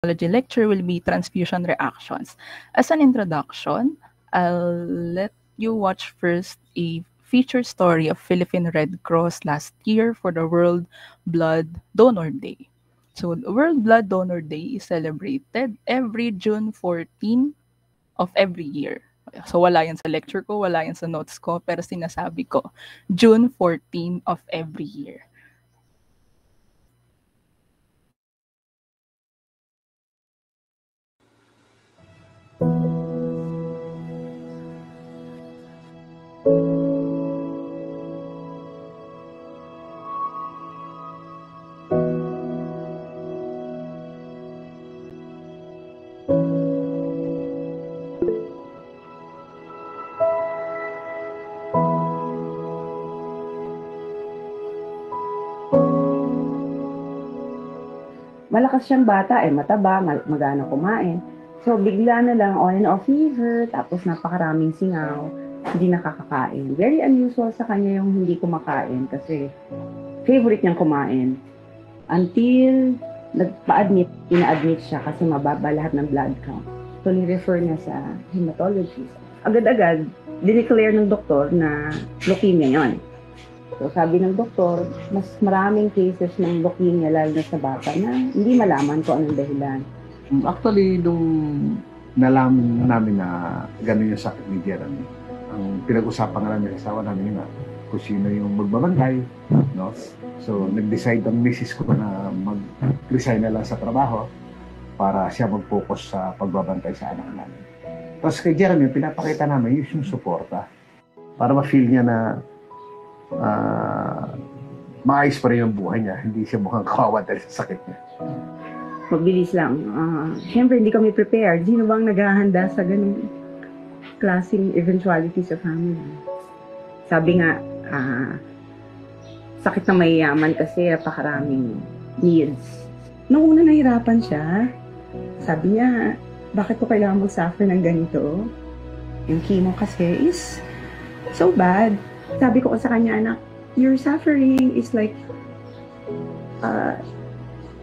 lecture will be transfusion reactions. As an introduction, I'll let you watch first a feature story of Philippine Red Cross last year for the World Blood Donor Day. So, the World Blood Donor Day is celebrated every June 14 of every year. So, wala yan sa lecture ko, wala yan sa notes ko, pero sinasabi ko, June 14 of every year. Malakas siyang bata, mataba, magana kumain. So, bigla na lang on and off fever, tapos napakaraming singaw, hindi nakakakain. Very unusual sa kanya yung hindi kumakain kasi favorite niyang kumain. Until ina-admit siya kasi mababa lahat ng blood count. So, ni-refer niya sa hematologist. Agad-agad, dineclare ng doktor na leukemia yon. So, sabi ng doktor, mas maraming cases ng leukemia lalo na sa bata na hindi malaman kung anong dahilan. Actually, nung nalaman namin na gano'n yung sakit ni Jeremy, ang pinag-usapan nga namin sa asawa namin nga kung sino yung magbabantay, no? So, nag-decide ang misis ko na mag-resign na lang sa trabaho para siya mag-focus sa pagbabantay sa anak namin. Tapos kay Jeremy, pinapakita namin yung suporta para ma-feel niya na maayos pa rin yung buhay niya. Hindi siya mukhang kawawa dahil sa sakit niya. Mabilis lang. Siyempre, hindi kami prepared. Sino bang naghahanda sa ganung klaseng eventuality sa family? Sabi nga, sakit na mayayaman kasi napakaraming needs. Noong una nahirapan siya, sabi niya, bakit ko kailangan mag-suffer ng ganito? Yung chemo kasi is so bad. Sabi ko sa kanya, anak, your suffering is like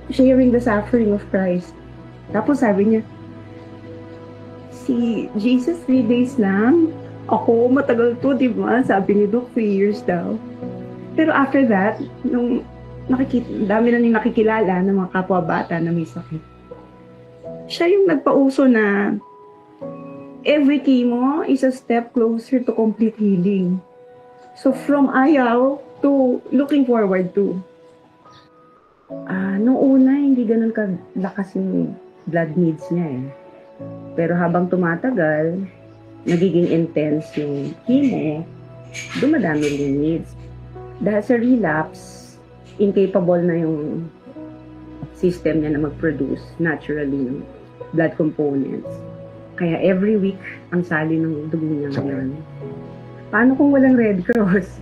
sharing the suffering of Christ. Tapos sabi niya, si Jesus 3 days lang, ako matagal to, di ba? Sabi ni Doc, 3 years daw. Pero after that, nung dami na niyong nakikilala ng mga kapwa bata na may sakit, siya yung nagpauso na every chemo is a step closer to complete healing. So from ayaw to looking forward to. Noong una, hindi ganun kalakas yung blood needs niya . Pero habang tumatagal, nagiging intense yung chemo, dumadami yung needs. Dahil sa relapse, incapable na yung system niya na mag-produce naturally ng blood components. Kaya every week, ang sali ng dugo niya ngayon. Paano kung walang Red Cross?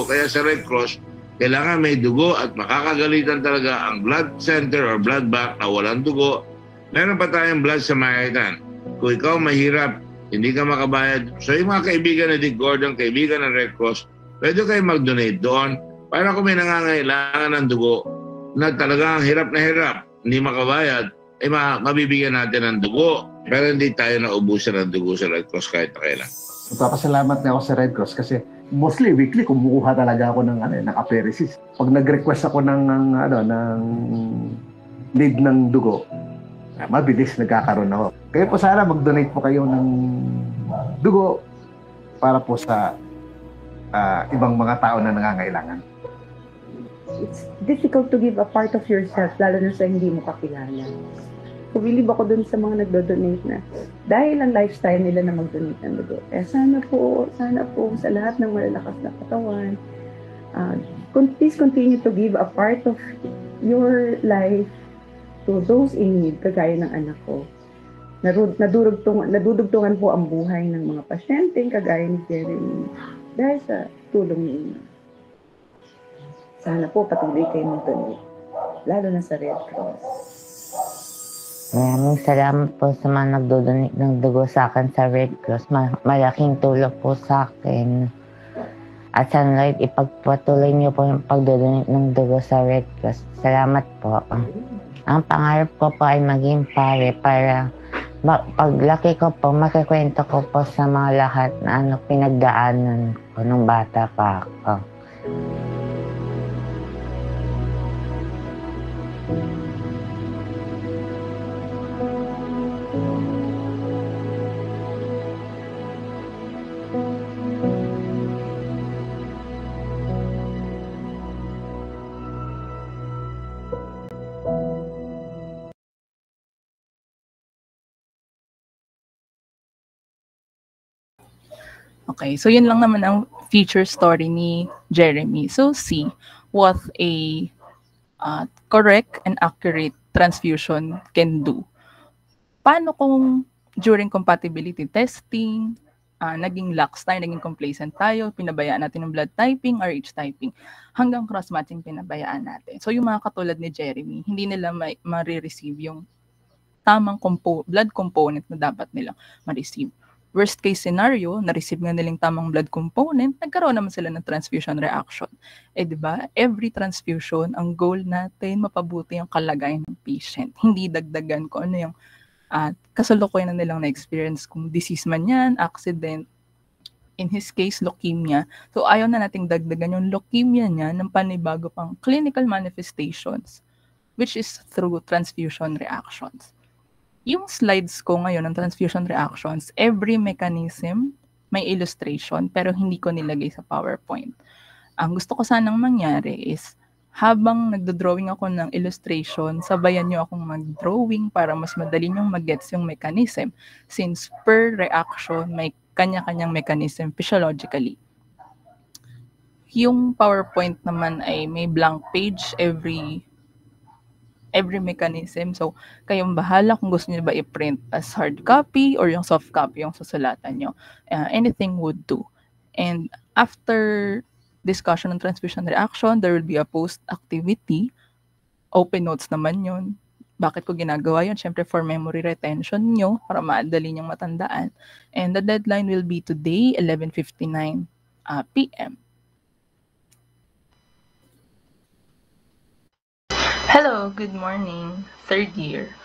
O kaya sa Red Cross, kailangan may dugo at makakagalitan talaga ang blood center or blood bank na walang dugo. Meron pa tayong Blood Samaritan. Kung ikaw mahirap, hindi ka makabayad. So yung mga kaibigan na Dick Gordon, kaibigan ng Red Cross, pwede kayo mag-donate doon para kung may nangangailangan ng dugo na talagang hirap na hirap, hindi makabayad, ay mabibigyan natin ng dugo. Pero hindi tayo naubusan ng dugo sa Red Cross kahit na kailan. Nagpapasalamat na ako sa Red Cross kasi mostly weekly kumukuha talaga ako ng apheresis. Pag nag-request ako ng need ng dugo, mabilis nagkakaroon ako. Kaya po sana mag-donate po kayo ng dugo para po sa ibang mga tao na nangangailangan. It's difficult to give a part of yourself, lalo na sa hindi mo kakilala. Believe ako dun sa mga nagdo-donate na dahil ang lifestyle nila na mag-donate ng dugo. Sana po sa lahat ng malalakas na katawan, please continue to give a part of your life to those in need, kagaya ng anak ko. Nadudugtungan po ang buhay ng mga pasyente, kagaya ni Jeremy, dahil sa tulong ninyo. Sana po patuloy kayo mag-donate, lalo na sa Red Cross. Maraming salamat po sa mga nagdodonate ng dugo sa akin sa Red Cross. Malaking tulong po sa akin. At sana Lord, ipagpatuloy niyo po yung pagdodonate ng dugo sa Red Cross. Salamat po. Ang pangarap ko po ay maging pare para paglaki ko po, makikwento ko po sa mga lahat na pinagdaanan ko nung bata pa ako. Okay, so yun lang naman ang feature story ni Jeremy. So see what a correct and accurate transfusion can do. Paano kung during compatibility testing, naging lax tayo, naging complacent tayo, pinabayaan natin ng blood typing, RH typing, hanggang cross-matching pinabayaan natin. So yung mga katulad ni Jeremy, hindi nila ma-receive yung tamang blood component na dapat nilang ma-receive. Worst case scenario, na-receive nga nilang tamang blood component, nagkaroon naman sila ng transfusion reaction. Di ba? Every transfusion, ang goal natin, mapabuti yung kalagayan ng patient. Hindi dagdagan ko ano yung kasalukuyan na nilang na-experience, kung disease man yan, accident, in his case, leukemia. So, ayaw na nating dagdagan yung leukemia niya ng panibago pang clinical manifestations, which is through transfusion reactions. Yung slides ko ngayon ng transfusion reactions, every mechanism may illustration, pero hindi ko nilagay sa PowerPoint. Ang gusto ko sanang mangyari is, habang nagdo-drawing ako ng illustration, sabayan nyo akong mag-drawing para mas madali nyong mag-gets yung mechanism, since per reaction may kanya-kanyang mechanism physiologically. Yung PowerPoint naman ay may blank page every mechanism. So, kayong bahala kung gusto niyo ba i-print as hard copy or yung soft copy yung susulatan nyo. Anything would do. And after discussion on transfusion reaction, there will be a post-activity. Open notes naman yun. Bakit ko ginagawa yun? Siyempre for memory retention nyo, para maadali nyong matandaan. And the deadline will be today, 11:59 p.m. Hello, good morning, third year.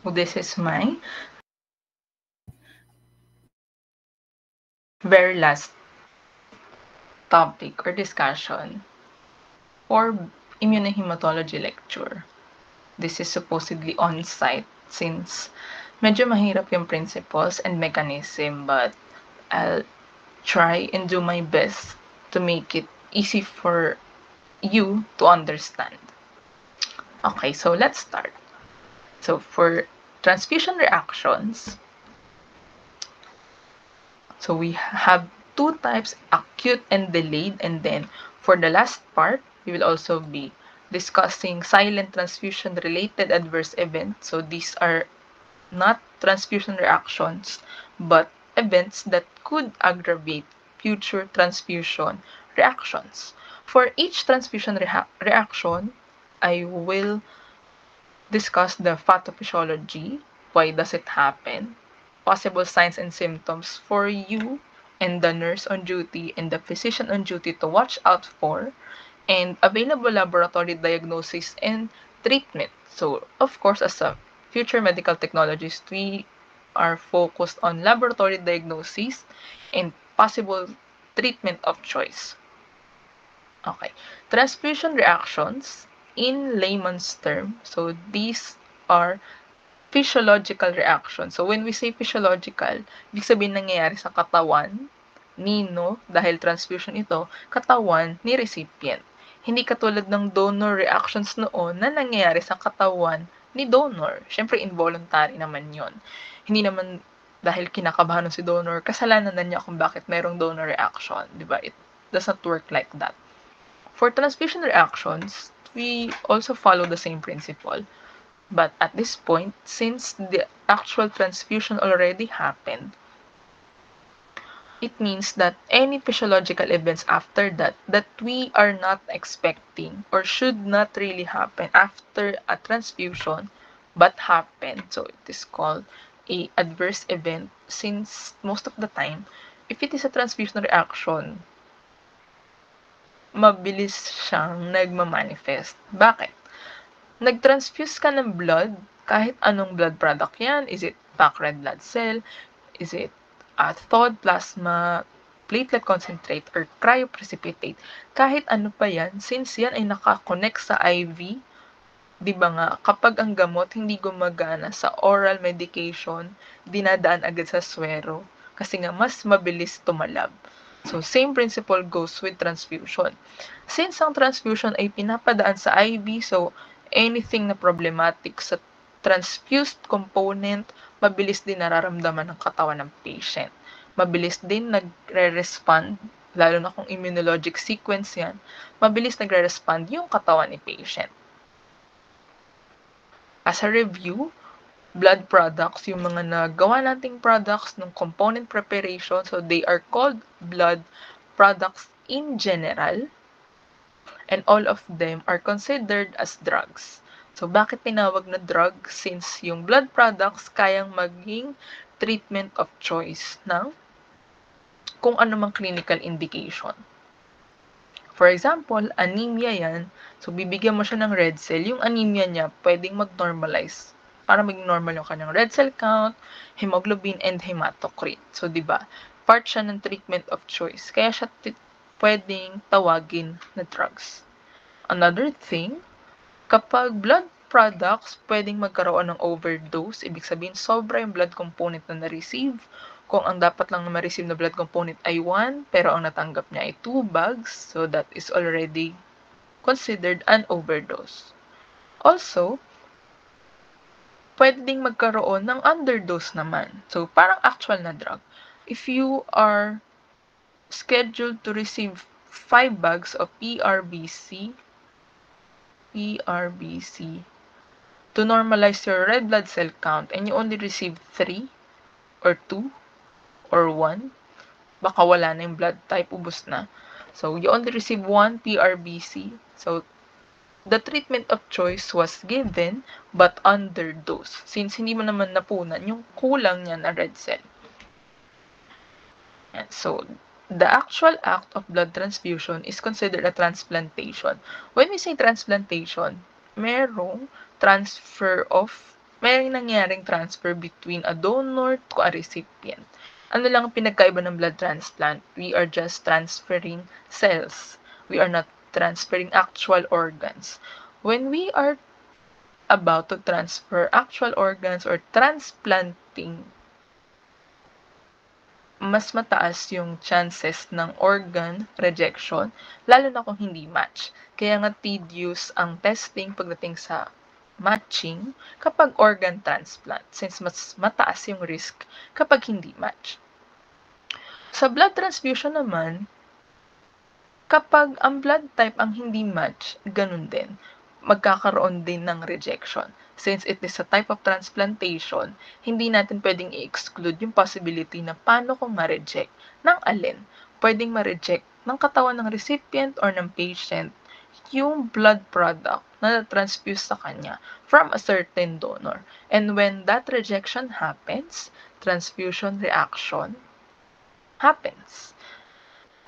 This is my very last topic or discussion for immunohematology lecture. This is supposedly on-site since medyo mahirap yung principles and mechanism, but I'll try and do my best to make it easy for you to understand. Okay, so let's start. So for transfusion reactions, so we have two types, acute and delayed, and then for the last part, we will also be discussing silent transfusion related adverse events. So these are not transfusion reactions, but events that could aggravate future transfusion reactions. For each transfusion reaction, I will discuss the pathophysiology, why does it happen, possible signs and symptoms for you and the nurse on duty and the physician on duty to watch out for, and available laboratory diagnosis and treatment. So, of course, as a future medical technologist, we are focused on laboratory diagnosis and possible treatment of choice. Okay. Transfusion reactions, in layman's term, so these are physiological reactions. So when we say physiological, ibig sabihin nangyayari sa katawan ni, dahil transfusion ito, katawan ni recipient. Hindi katulad ng donor reactions noon na nangyayari sa katawan ni donor. Siyempre, involuntary naman yon. Hindi naman dahil kinakabahan si donor, kasalanan na niya kung bakit mayroong donor reaction. Diba? It does not work like that. For transfusion reactions, we also follow the same principle. But at this point, since the actual transfusion already happened, it means that any physiological events after that we are not expecting or should not really happen after a transfusion but happen. So it is called a adverse event, since most of the time, if it is a transfusion reaction, mabilis siyang nagmamanifest. Bakit? nag-transfuse ka ng blood, kahit anong blood product yan, is it packed red blood cell, is it thawed plasma, platelet concentrate, or cryoprecipitate, kahit ano pa yan, since yan ay nakakonect sa IV, di ba nga, kapag ang gamot hindi gumagana sa oral medication, dinadaan agad sa swero, kasi nga mas mabilis tumalab. So, same principle goes with transfusion. Since ang transfusion ay pinapadaan sa IV, so anything na problematic sa transfused component, mabilis din nararamdaman ng katawan ng patient. Mabilis din nagre-respond, lalo na kung immunologic sequence yan, mabilis nagre-respond yung katawan ni patient. As a review, blood products, yung mga nagawa nating products ng component preparation, so they are called blood products in general, and all of them are considered as drugs. So, bakit tinawag na drug? Since yung blood products kayang maging treatment of choice ng kung ano mang clinical indication. For example, anemia yan. So, bibigyan mo siya ng red cell. Yung anemia niya, pwedeng mag-normalize para maging normal yung kanyang red cell count, hemoglobin, and hematocrit. So, di ba? Part siya ng treatment of choice. Kaya siya pwedeng tawagin na drugs. Another thing, kapag blood products, pwedeng magkaroon ng overdose. Ibig sabihin, sobra yung blood component na na-receive. Kung ang dapat lang na ma-receive na blood component ay 1, pero ang natanggap niya ay 2 bags, so that is already considered an overdose. Also, pwede ding magkaroon ng underdose naman. So, parang actual na drug. If you are scheduled to receive 5 bags of PRBC to normalize your red blood cell count and you only receive 3 or 2 or 1, baka wala na yung blood type, ubos na. So, you only receive 1 PRBC. So, the treatment of choice was given but underdose since hindi mo naman napunan yung kulang niya na red cell. And so, the actual act of blood transfusion is considered a transplantation. When we say transplantation, merong nangyaring transfer between a donor to a recipient. Ano lang ang pinagkaiba ng blood transplant? We are just transferring cells. We are not transferring actual organs. When we are about to transfer actual organs or transplanting, mas mataas yung chances ng organ rejection, lalo na kung hindi match. Kaya nga tedious ang testing pagdating sa matching kapag organ transplant, since mas mataas yung risk kapag hindi match. Sa blood transfusion naman, kapag ang blood type ang hindi match, ganun din. Magkakaroon din ng rejection. Since it is a type of transplantation, hindi natin pwedeng i-exclude yung possibility na paano kung ma-reject ng alin. Pwedeng ma-reject ng katawan ng recipient or ng patient yung blood product na transfuse sa kanya from a certain donor. And when that rejection happens, transfusion reaction happens.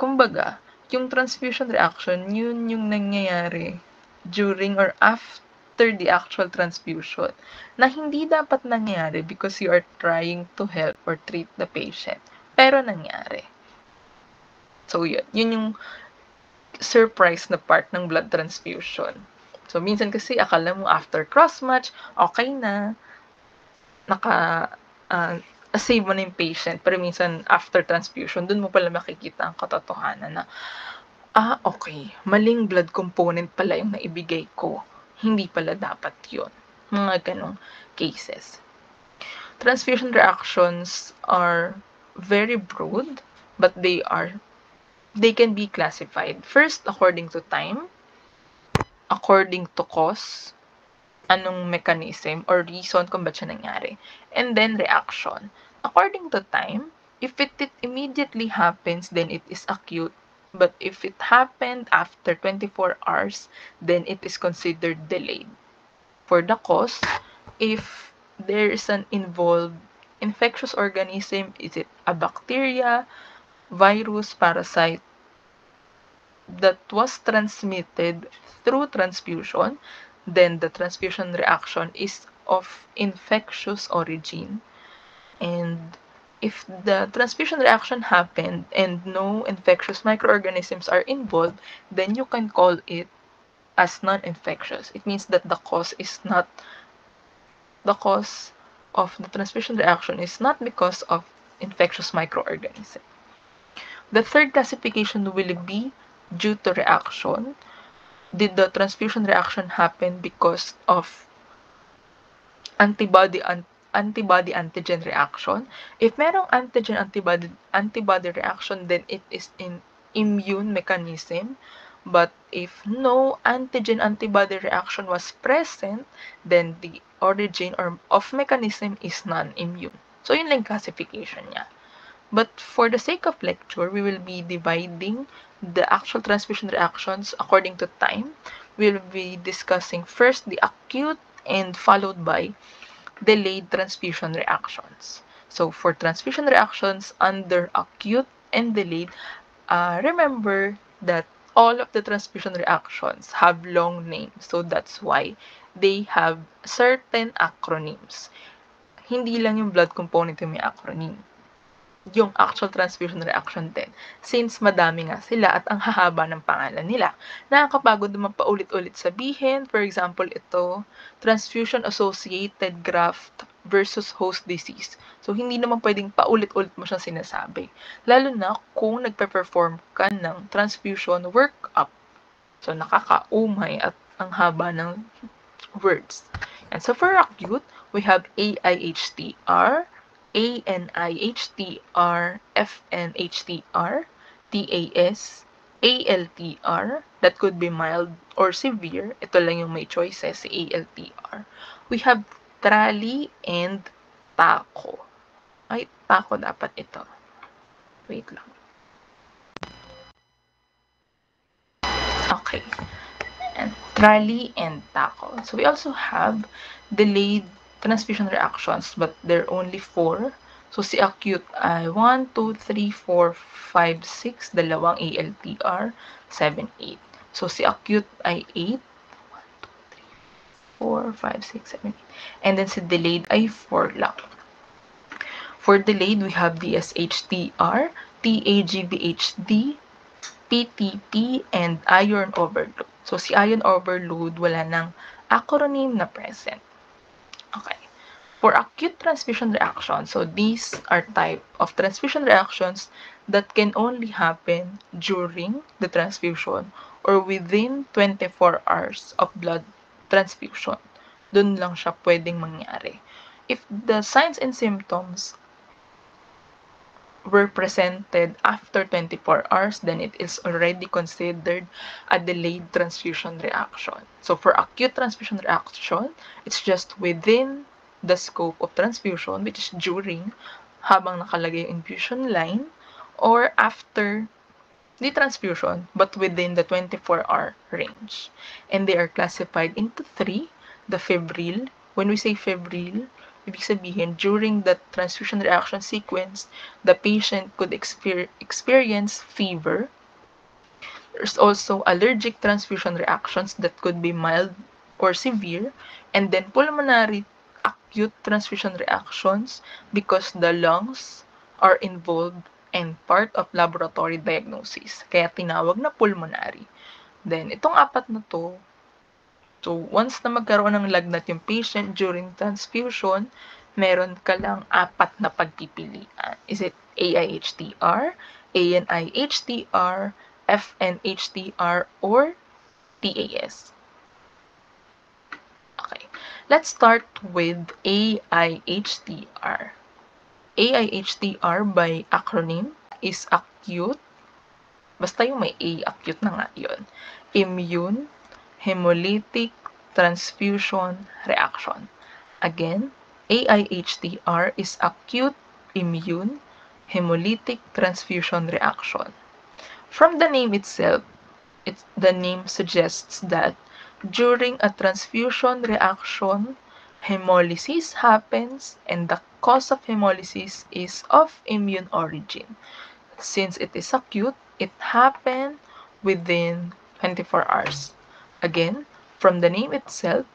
Kumbaga, yung transfusion reaction, yun yung nangyayari during or after the actual transfusion na hindi dapat nangyari because you are trying to help or treat the patient. Pero nangyari. So, yun yung surprise na part ng blood transfusion. So, minsan kasi akala mo after cross-match, okay na, save mo na yung patient. Pero minsan, after transfusion, dun mo pala makikita ang katotohanan na, okay, maling blood component pala yung naibigay ko. Hindi pala dapat yun. Mga ganong cases. Transfusion reactions are very broad, but they can be classified. First, according to time, according to cause, anong mechanism or reason kung ba't siya nangyari, and then reaction. According to time, if it immediately happens, then it is acute. But if it happened after 24 hours, then it is considered delayed. For the cause, if there is an involved infectious organism, is it a bacteria, virus, parasite, that was transmitted through transfusion, then the transfusion reaction is of infectious origin. And if the transfusion reaction happened and no infectious microorganisms are involved, then you can call it as non-infectious. It means that the cause of the transfusion reaction is not because of infectious microorganism. The third classification will be due to reaction. Did the transfusion reaction happen because of antibody antigen reaction? If merong antigen antibody reaction, then it is in immune mechanism. But if no antigen antibody reaction was present, then the origin or of mechanism is non-immune. So yun lang classification niya. But for the sake of lecture, we will be dividing the actual transfusion reactions according to time. We'll be discussing first the acute and followed by delayed transfusion reactions. So for transfusion reactions under acute and delayed, remember that all of the transfusion reactions have long names. So that's why they have certain acronyms. Hindi lang yung blood component yung may acronym. Yung actual transfusion reaction din. Since madami nga sila at ang hahaba ng pangalan nila. Nakakapagod naman paulit-ulit sabihin. For example, ito, transfusion-associated graft versus host disease. So, hindi naman pwedeng paulit-ulit mo siyang sinasabi. Lalo na kung nagpe-perform ka ng transfusion workup. So, nakakaumay at ang haba ng words. And so, for acute, we have AIHTR, ANIHTR, FNHTR, TAS, ALTR, that could be mild or severe. Ito lang yung may choices, si ALTR. We have TRALI and TACO. Ay, TACO dapat ito. Wait lang. Okay. And TRALI and TACO. So we also have delayed transfusion reactions, but there are only 4. So, si acute ay 1, 2, 3, 4, 5, 6, dalawang ALTR, 7, 8. So, si acute ay 8, 1, 2, 3, 4, 5, 6, 7, 8. And then, si delayed ay 4 lang. For delayed, we have DSHTR, TAGVHD, PTP, and iron overload. So, si iron overload, wala nang acronym na present. Okay. For acute transfusion reaction, so these are type of transfusion reactions that can only happen during the transfusion or within 24 hours of blood transfusion. Doon lang siya pwedeng mangyari. If the signs and symptoms were presented after 24 hours, then it is already considered a delayed transfusion reaction. So for acute transfusion reaction, it's just within the scope of transfusion, which is during, habang nakalagay yung infusion line, or after the transfusion, but within the 24-hour range. And they are classified into 3. The febrile, when we say febrile, ibig sabihin, during the transfusion reaction sequence, the patient could experience fever. There's also allergic transfusion reactions that could be mild or severe, and then pulmonary acute transfusion reactions because the lungs are involved and part of laboratory diagnosis. Kaya tinawag na pulmonary. Then, itong 4 na to, so once na magkaroon ng lagnat yung patient during transfusion, meron ka lang 4 na pagpipilian. Is it AIHTR, ANIHTR, FNHTR, or TAS? Okay, let's start with AIHTR. AIHTR by acronym is acute. Basta yung may A, acute na nga yun. Immune hemolytic transfusion reaction. Again, AIHTR is acute immune hemolytic transfusion reaction. From the name itself, the name suggests that during a transfusion reaction, hemolysis happens and the cause of hemolysis is of immune origin. Since it is acute, it happened within 24 hours. Again, From the name itself,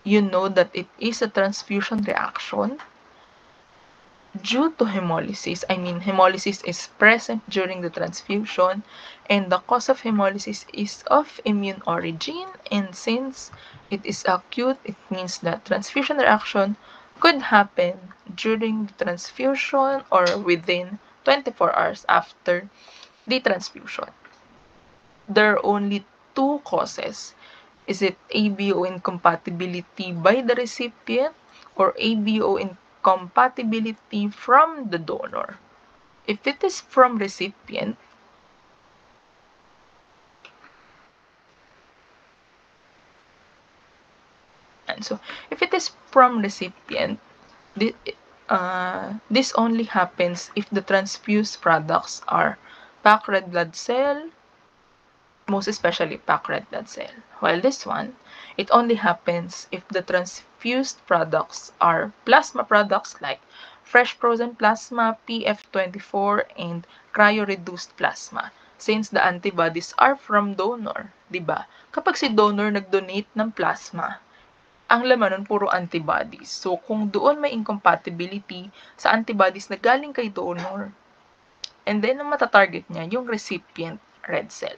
you know that it is a transfusion reaction due to hemolysis. I mean, hemolysis is present during the transfusion, and the cause of hemolysis is of immune origin, and since it is acute, it means that transfusion reaction could happen during the transfusion or within 24 hours after the transfusion. There are only two causes. Is it ABO incompatibility by the recipient or ABO incompatibility from the donor? If it is from recipient, and so if it is from recipient, this only happens if the transfused products are packed red blood cell, most especially packed red blood cell. While this one, it only happens if the transfused products are plasma products like fresh frozen plasma, PF24, and cryo-reduced plasma. Since the antibodies are from donor, di ba? Kapag si donor nag-donate ng plasma, ang laman nun puro antibodies. So, kung doon may incompatibility sa antibodies na galing kay donor, and then ang matatarget niya, yung recipient red cell.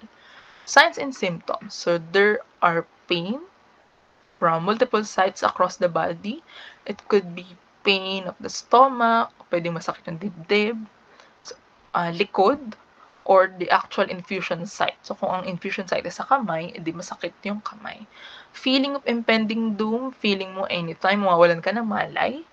Signs and symptoms. So, there are pain from multiple sites across the body. It could be pain of the stomach, pwedeng masakit yung dibdib, likod, or the actual infusion site. So, kung ang infusion site is sa kamay, edi masakit yung kamay. Feeling of impending doom, feeling mo anytime mawawalan ka ng malay.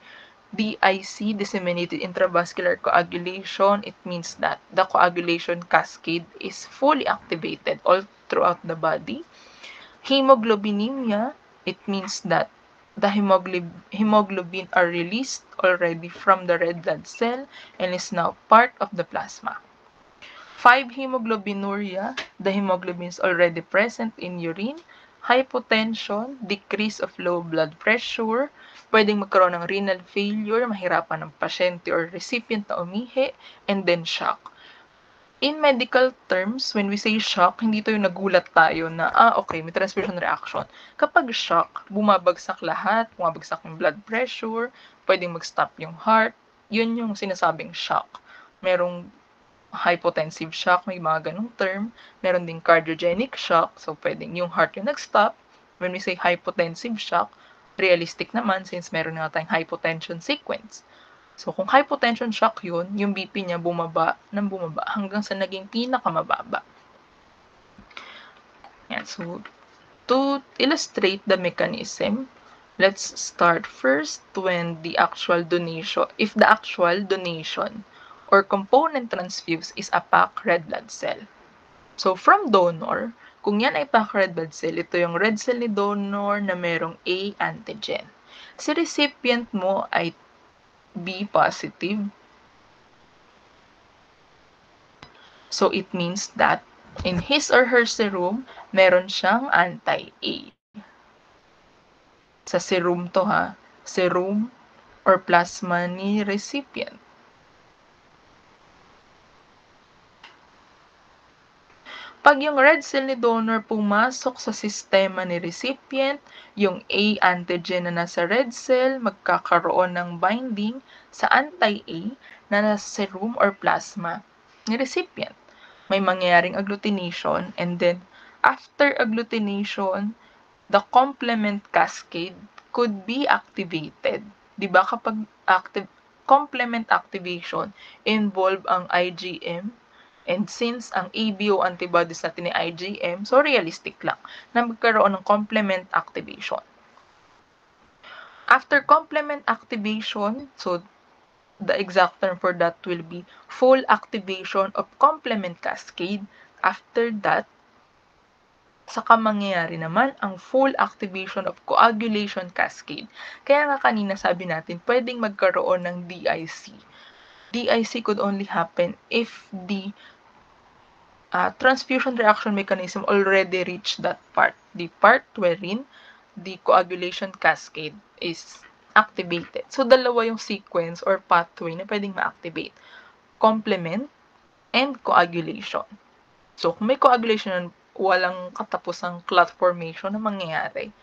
DIC, disseminated intravascular coagulation, it means that the coagulation cascade is fully activated all throughout the body. Hemoglobinemia, it means that the hemoglobin are released already from the red blood cell and is now part of the plasma. 5. Hemoglobinuria, the hemoglobin is already present in urine. Hypotension, decrease of low blood pressure, pwedeng magkaroon ng renal failure, mahirapan ng pasyente or recipient na umihi, and then shock. In medical terms, when we say shock, hindi to yung nagulat tayo na, okay, may transfusion reaction. Kapag shock, bumabagsak lahat, bumabagsak yung blood pressure, pwedeng mag-stop yung heart, yun yung sinasabing shock. Merong hypotensive shock, may mga ganong term. Meron ding cardiogenic shock, so pwedeng yung heart yung nag-stop. When we say hypotensive shock, realistic naman since meron nga tayong hypotension sequence. So, kung hypotension shock yun, yung BP niya bumaba hanggang sa naging pinakamababa. Yan. So, to illustrate the mechanism, let's start first when the actual donation, if the actual donation or component transfused is a packed red blood cell. So, from donor, kung yan ay packed red blood cell, ito yung red cell ni donor na merong A antigen. Si recipient mo ay B positive. So, it means that in his or her serum, meron siyang anti-A. Sa serum to ha, serum or plasma ni recipient. Pag yung red cell ni donor pumasok sa sistema ni recipient, yung A antigen na nasa red cell magkakaroon ng binding sa anti-A na nasa serum or plasma ni recipient. May mangyayaring agglutination, and then after agglutination, the complement cascade could be activated. Diba kapag complement activation involve ang IgM, and since ang ABO antibodies natin ni IgM, so realistic lang na magkaroon ng complement activation. After complement activation, so the exact term for that will be full activation of complement cascade. After that, saka mangyayari naman ang full activation of coagulation cascade. Kaya nga kanina sabi natin, pwedeng magkaroon ng DIC. DIC could only happen if the transfusion reaction mechanism already reached that part, the part wherein the coagulation cascade is activated. So, dalawa yung sequence or pathway na pwedeng ma-activate. Complement and coagulation. So, kung may coagulation walang katapusang clot formation na mangyayari.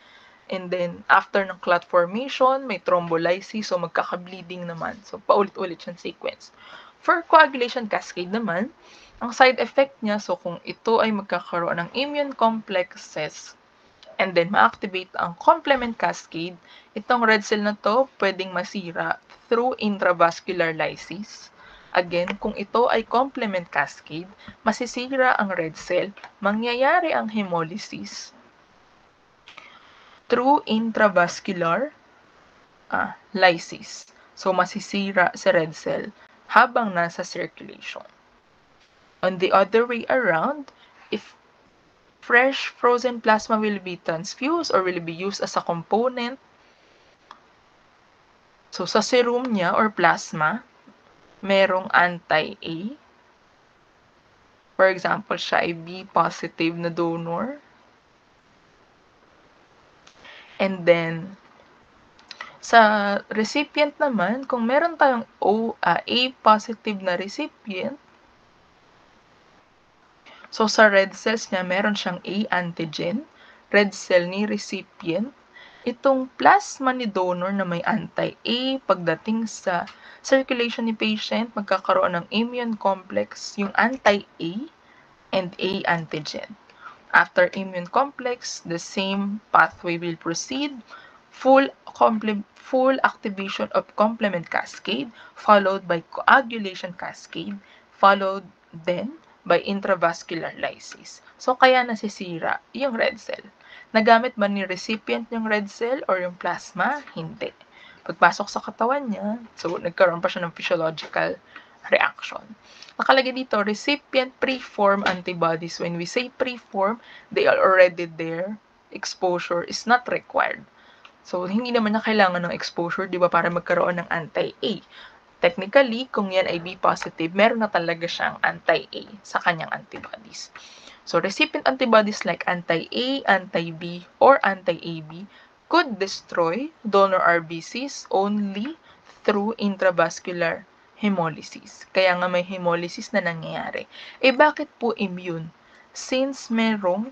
And then, after ng clot formation, may thrombolysis, so magkaka-bleeding naman. So, paulit-ulit siyang sequence. For coagulation cascade naman, ang side effect niya, so kung ito ay magkakaroon ng immune complexes, and then ma-activate ang complement cascade, itong red cell na to pwedeng masira through intravascular lysis. Again, kung ito ay complement cascade, masisira ang red cell, mangyayari ang hemolysis through intravascular lysis. So, masisira sa red cell habang nasa circulation. On the other way around, if fresh frozen plasma will be transfused or will be used as a component, so sa serum niya or plasma, merong anti-A. For example, siya ay B positive na donor. And then, sa recipient naman, kung meron tayong A positive na recipient, so sa red cells niya, meron siyang A antigen, red cell ni recipient. Itong plasma ni donor na may anti-A, pagdating sa circulation ni patient, magkakaroon ng immune complex, yung anti-A and A antigen. After immune complex, the same pathway will proceed, full activation of complement cascade, followed by coagulation cascade, followed then by intravascular lysis. So, kaya nasisira yung red cell. Nagamit ba ni recipient yung red cell or yung plasma? Hindi. Pagpasok sa katawan niya, so nagkaroon pa siya ng physiological reaction. Nakalagay dito, recipient preform antibodies. When we say preform, they are already there. Exposure is not required. So, hindi naman na kailangan ng exposure, di ba, para magkaroon ng anti-A. Technically, kung yan ay B positive, meron na talaga siyang anti-A sa kanyang antibodies. So, recipient antibodies like anti-A, anti-B, or anti-AB could destroy donor RBCs only through intravascular hemolysis. Kaya nga may hemolysis na nangyayari. Bakit po immune? Since merong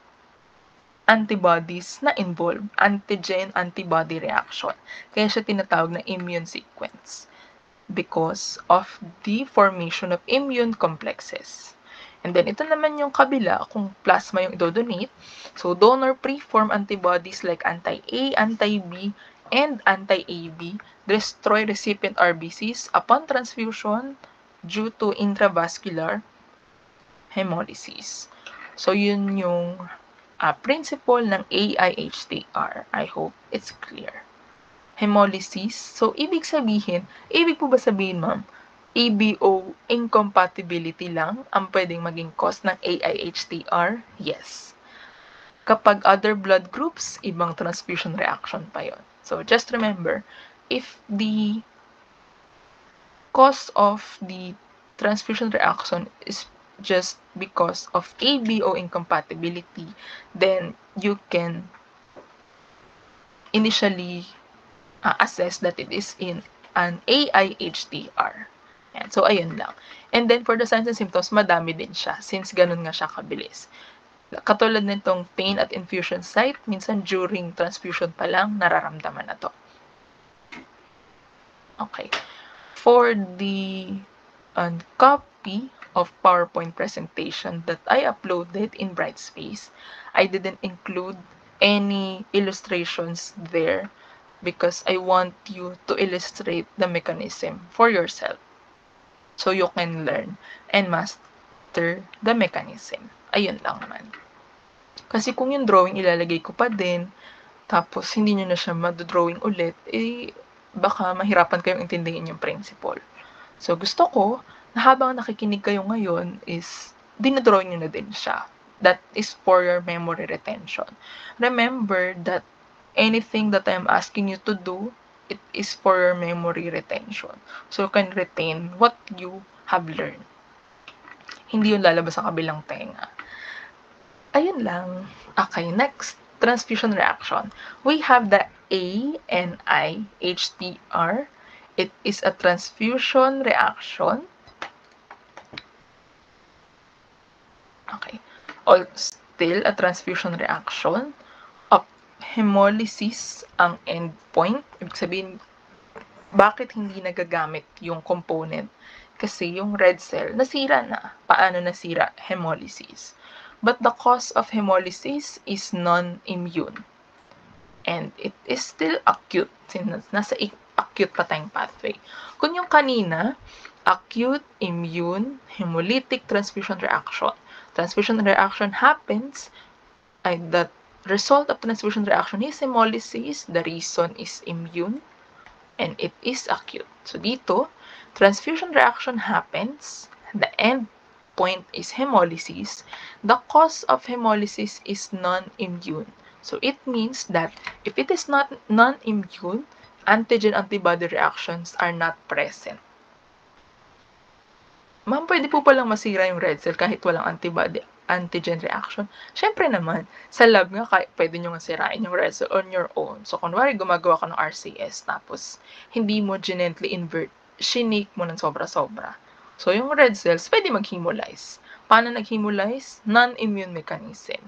antibodies na involved, antigen-antibody reaction. Kaya siya tinatawag na immune sequence because of the formation of immune complexes. And then, ito naman yung kabila, kung plasma yung idodonate. So, donor preform antibodies like anti-A, anti-B, and anti-AB destroy recipient RBCs upon transfusion due to intravascular hemolysis. So, yun yung principle ng AIHTR. I hope it's clear. Hemolysis. So, ibig po ba sabihin, ma'am, ABO incompatibility lang ang pwedeng maging cause ng AIHTR? Yes. Kapag other blood groups, ibang transfusion reaction pa yon. So, just remember, if the cause of the transfusion reaction is just because of ABO incompatibility, then you can initially assess that it is in an AIHTR. Yan. So, ayun lang. And then, for the signs and symptoms, madami din siya since ganun nga siya kabilis. Katulad nitong pain at infusion site, minsan during transfusion pa lang, nararamdaman na to. Okay. For the copy of PowerPoint presentation that I uploaded in Brightspace, I didn't include any illustrations there because I want you to illustrate the mechanism for yourself so you can learn and master the mechanism. Ayun lang naman. Kasi kung yung drawing ilalagay ko pa din, tapos hindi nyo na siya madodrawing ulit, baka mahirapan kayong intindihin yung principle. So, gusto ko na habang nakikinig kayo ngayon is dinodrawing nyo na din siya. That is for your memory retention. Remember that anything that I'm asking you to do, it is for your memory retention. So, you can retain what you have learned. Hindi yung lalabas sa kabilang tenga. Ayun lang. Okay, next. Transfusion reaction. We have the ANIHTR. It is a transfusion reaction. Okay. still a transfusion reaction of hemolysis ang endpoint. Ibig sabihin, bakit hindi nagagamit yung component? Kasi yung red cell, nasira na. Paano nasira? Hemolysis. But the cause of hemolysis is non-immune. And it is still acute. Nasa acute pa tayong pathway. Kung yung kanina, acute immune hemolytic transfusion reaction. Transfusion reaction happens, the result of transfusion reaction is hemolysis. The reason is immune. And it is acute. So dito, transfusion reaction happens, the end point is hemolysis. The cause of hemolysis is non-immune. So it means that if it is not non-immune, antigen-antibody reactions are not present. Ma'am, pwede po palang masira yung red cell kahit walang antigen reaction? Syempre naman, sa lab nga, pwede nyo nga sirain yung red cell on your own. So, kunwari, gumagawa ka ng RCS, tapos hindi mo gently invert, shinake mo ng sobra-sobra. So, yung red cells, pwede mag-hemolyze. Paano nag-hemolyze? Non-immune mechanism.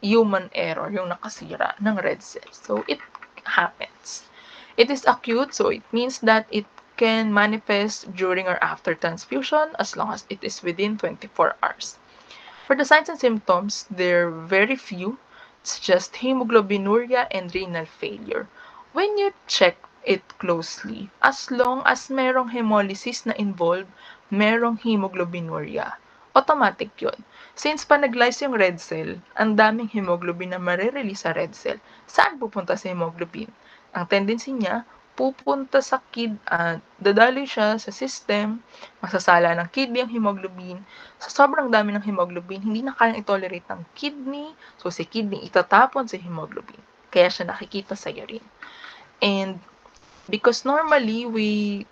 Human error, yung nakasira ng red cells. So, it happens. It is acute, so it means that it can manifest during or after transfusion as long as it is within 24 hours. For the signs and symptoms, they're very few. It's just hemoglobinuria and renal failure. When you check it closely, as long as merong hemolysis na involved, merong hemoglobinuria. Automatic yun. Since pa nag-lyse yung red cell, ang daming hemoglobin na marirelease sa red cell. Saan pupunta sa hemoglobin? Ang tendency niya, pupunta sa dadaloy siya sa system, masasala ng kidney ang hemoglobin. Sa sobrang dami ng hemoglobin, hindi na kayang i-tolerate ng kidney, so si kidney itatapon sa hemoglobin. Kaya siya nakikita sa urine. And because normally,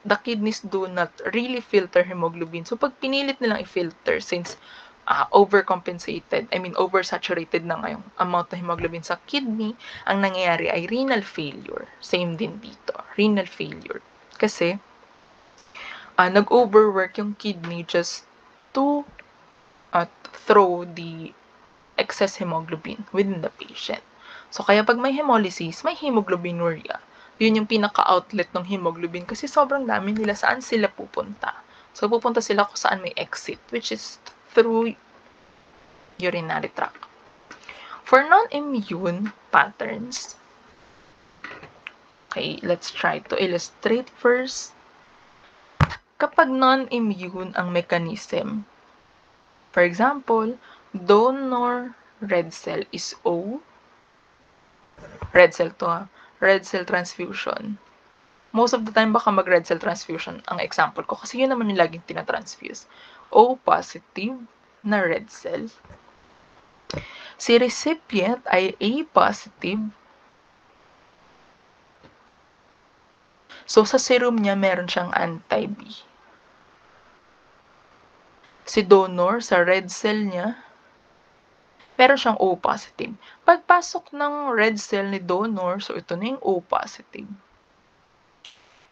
the kidneys do not really filter hemoglobin. So pag pinilit nilang i-filter, since oversaturated na ngayong amount ng hemoglobin sa kidney, ang nangyayari ay renal failure. Same din dito, renal failure. Kasi, nag-overwork yung kidney just to throw the excess hemoglobin within the patient. So, kaya pag may hemolysis, may hemoglobinuria. Yun yung pinaka-outlet ng hemoglobin kasi sobrang dami nila saan sila pupunta. So, pupunta sila kung saan may exit, which is through urinary tract. For non-immune patterns, okay, let's try to illustrate first. Kapag non-immune ang mechanism, for example, donor red cell is O, red cell transfusion. Most of the time, baka mag-red cell transfusion ang example ko kasi yun naman yung laging tinatransfuse. O positive na red cell. Si recipient ay A positive. So, sa serum niya, meron siyang anti-B. Si donor, sa red cell niya, meron siyang O positive. Pagpasok ng red cell ni donor, so ito na yung O positive.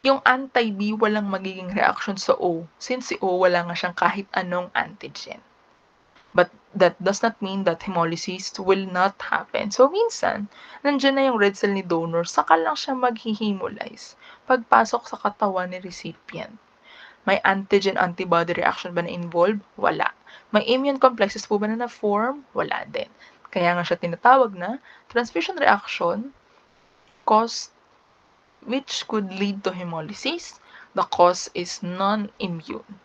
Yung anti-B, walang magiging reaction sa O, since si O wala nga siyang kahit anong antigen. But that does not mean that hemolysis will not happen. So, minsan, nandiyan na yung red cell ni donor, saka lang siya mag-hemolyze pagpasok sa katawan ni recipient. May antigen-antibody reaction ba na involved? Wala. May immune complexes po ba na na-form? Wala din. Kaya nga siya tinatawag na transfusion reaction which could lead to hemolysis. The cause is non-immune.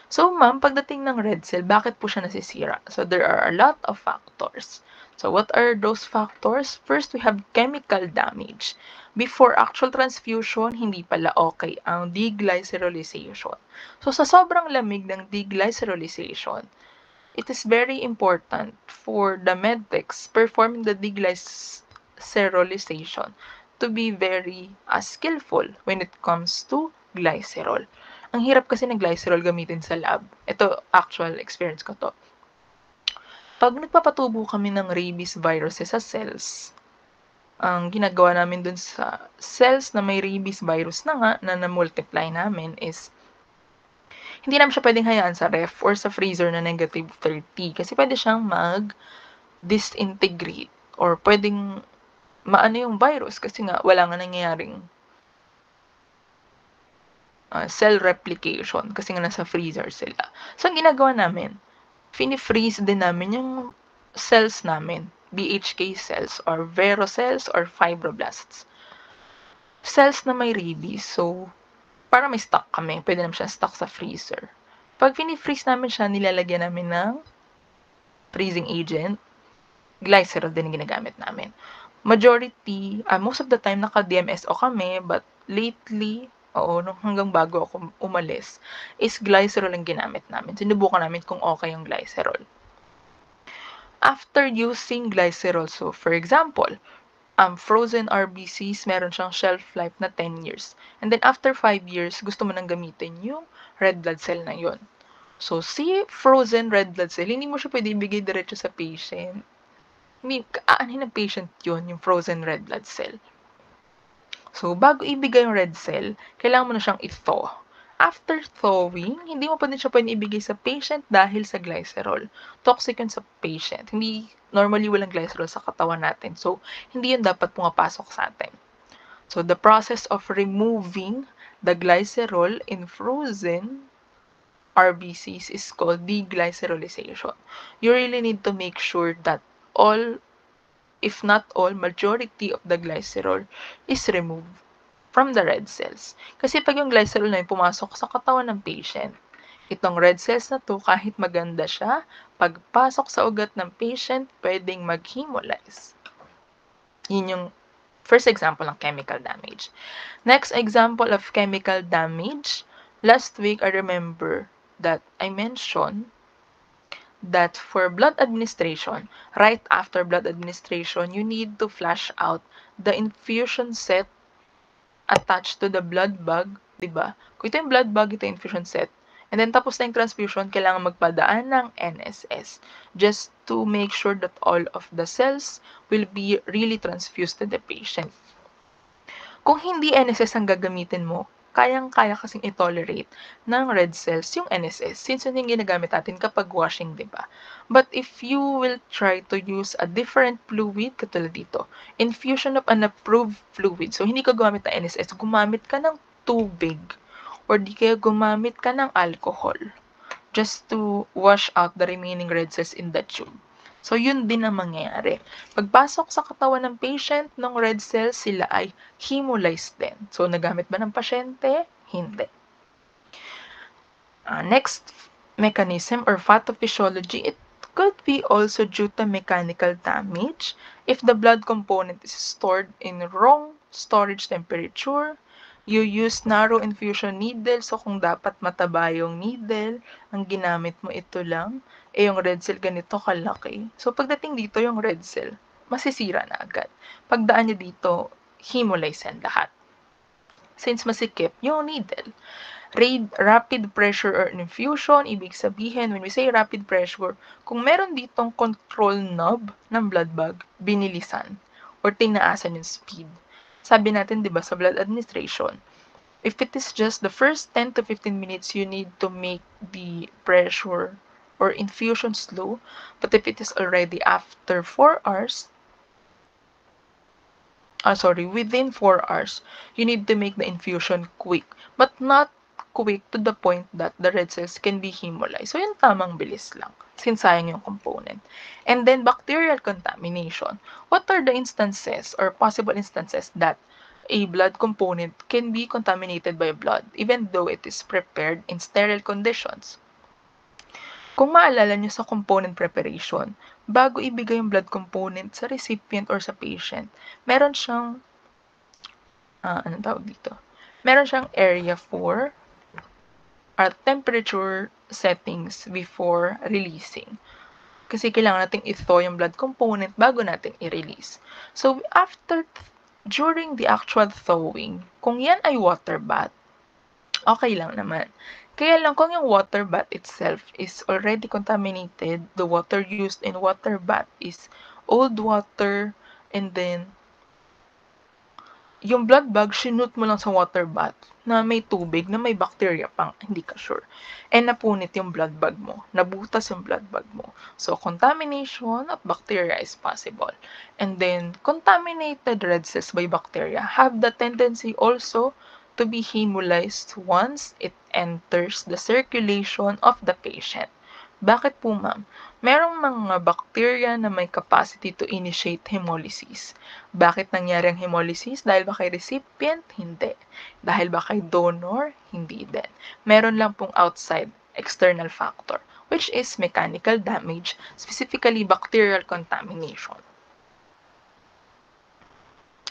So, ma'am, pagdating ng red cell, bakit po siya nasisira? So, there are a lot of factors. So, what are those factors? First, we have chemical damage. Before actual transfusion, hindi pala okay ang deglycerolization. So, sa sobrang lamig ng deglycerolization, it is very important for the medtechs performing the deglycerolization to be very skillful when it comes to glycerol. Ang hirap kasi ng glycerol gamitin sa lab. Ito, actual experience ko to. Pag nagpapatubo kami ng rabies viruses sa cells, ang ginagawa namin dun sa cells na may rabies virus na nga, na na-multiply namin is, hindi namin siya pwedeng hayaan sa ref or sa freezer na -30 kasi pwede siyang disintegrate or pwedeng maano yung virus kasi nga wala nga nangyayaring cell replication kasi nga nasa freezer sila. So, ang ginagawa namin, fini-freeze din namin yung cells namin, BHK cells or Vero cells or fibroblasts. Cells na may rabies, so para may stock kami, pwede naman siya stock sa freezer. Pag fini-freeze namin siya, nilalagyan namin ng freezing agent, glycerol din yung ginagamit namin. Majority, most of the time naka-DMSO kami, but lately, hanggang bago ako umalis, is glycerol ang ginamit namin. Sinubukan namin kung okay yung glycerol. After using glycerol, so for example, frozen RBCs, meron siyang shelf life na 10 years. And then after 5 years, gusto mo nang gamitin yung red blood cell na yun. So, si frozen red blood cell, hindi mo siya pwede ibigay diretso sa patient. Hindi, aanhin ng patient yun, yung frozen red blood cell. So, bago ibigay yung red cell, kailangan mo na siyang i-thaw. After thawing, hindi mo pa din siya pwede ibigay sa patient dahil sa glycerol. Toxic yun sa patient. Hindi, normally walang glycerol sa katawan natin. So, hindi yun dapat pumapasok sa atin. So, the process of removing the glycerol in frozen RBCs is called deglycerolization. You really need to make sure that all, if not all, majority of the glycerol is removed from the red cells. Kasi pag yung glycerol na yun pumasok sa katawan ng patient, itong red cells na to, kahit maganda siya, pagpasok sa ugat ng patient, pwedeng mag-hemolyze. Yun yung first example ng chemical damage. Next example of chemical damage, last week I remember that I mentioned that for blood administration, right after blood administration, you need to flush out the infusion set attached to the blood bag, diba? Kung ito yung blood bag, ito yung infusion set. And then tapos na yung transfusion, kailangan magpadaan ng NSS just to make sure that all of the cells will be really transfused to the patient. Kung hindi NSS ang gagamitin mo, kayang-kaya kasing i-tolerate ng red cells yung NSS since yun yung ginagamit natin kapag washing, diba? But if you will try to use a different fluid, katulad dito, infusion of an approved fluid, so hindi ka gumamit ng NSS, gumamit ka ng tubig or di kaya gumamit ka ng alcohol just to wash out the remaining red cells in the tube. So, yun din ang mangyayari. Pagpasok sa katawan ng patient ng red cells, sila ay hemolyzed din. So, nagamit ba ng pasyente? Hindi. Next mechanism or pathophysiology, it could be also due to mechanical damage if the blood component is stored in wrong storage temperature. You use narrow infusion needle, so kung dapat mataba yung needle, ang ginamit mo ito lang, yung red cell ganito kalaki. So, pagdating dito yung red cell, masisira na agad. Pagdaan niya dito, hemolyze yan lahat. Since masikip yung needle. Rapid pressure or infusion, ibig sabihin, when we say rapid pressure, kung meron ditong control knob ng blood bag, binilisan or tinaasan yung speed. Sabi natin, di ba, sa blood administration, if it is just the first 10 to 15 minutes, you need to make the pressure or infusion slow. But if it is already after 4 hours, within 4 hours, you need to make the infusion quick. But not quick to the point that the red cells can be hemolyzed. So, yung tamang bilis lang. Since sayang yung component. And then, bacterial contamination. What are the instances or possible instances that a blood component can be contaminated by blood even though it is prepared in sterile conditions? Kung maalala nyo sa component preparation, bago ibigay yung blood component sa recipient or sa patient, meron siyang, anong tawag dito? Meron siyang area for our temperature settings before releasing. Kasi kailangan natin i-thaw yung blood component bago natin i-release. So, during the actual thawing, kung yan ay water bath, okay lang naman. Kaya lang kung yung water bath itself is already contaminated, the water used in water bath is old water, and then yung blood bag, sinut mo lang sa water bath na may tubig, na may bacteria pang, hindi ka sure. And napunit yung blood bag mo. Nabutas yung blood bag mo. So, contamination of bacteria is possible. And then, contaminated red cells by bacteria have the tendency also to be hemolyzed once it enters the circulation of the patient. Bakit po, ma'am? Merong mga bacteria na may capacity to initiate hemolysis. Bakit nangyari ang hemolysis? Dahil ba kay recipient? Hindi. Dahil ba kay donor? Hindi din. Meron lang pong outside external factor, which is mechanical damage, specifically bacterial contamination.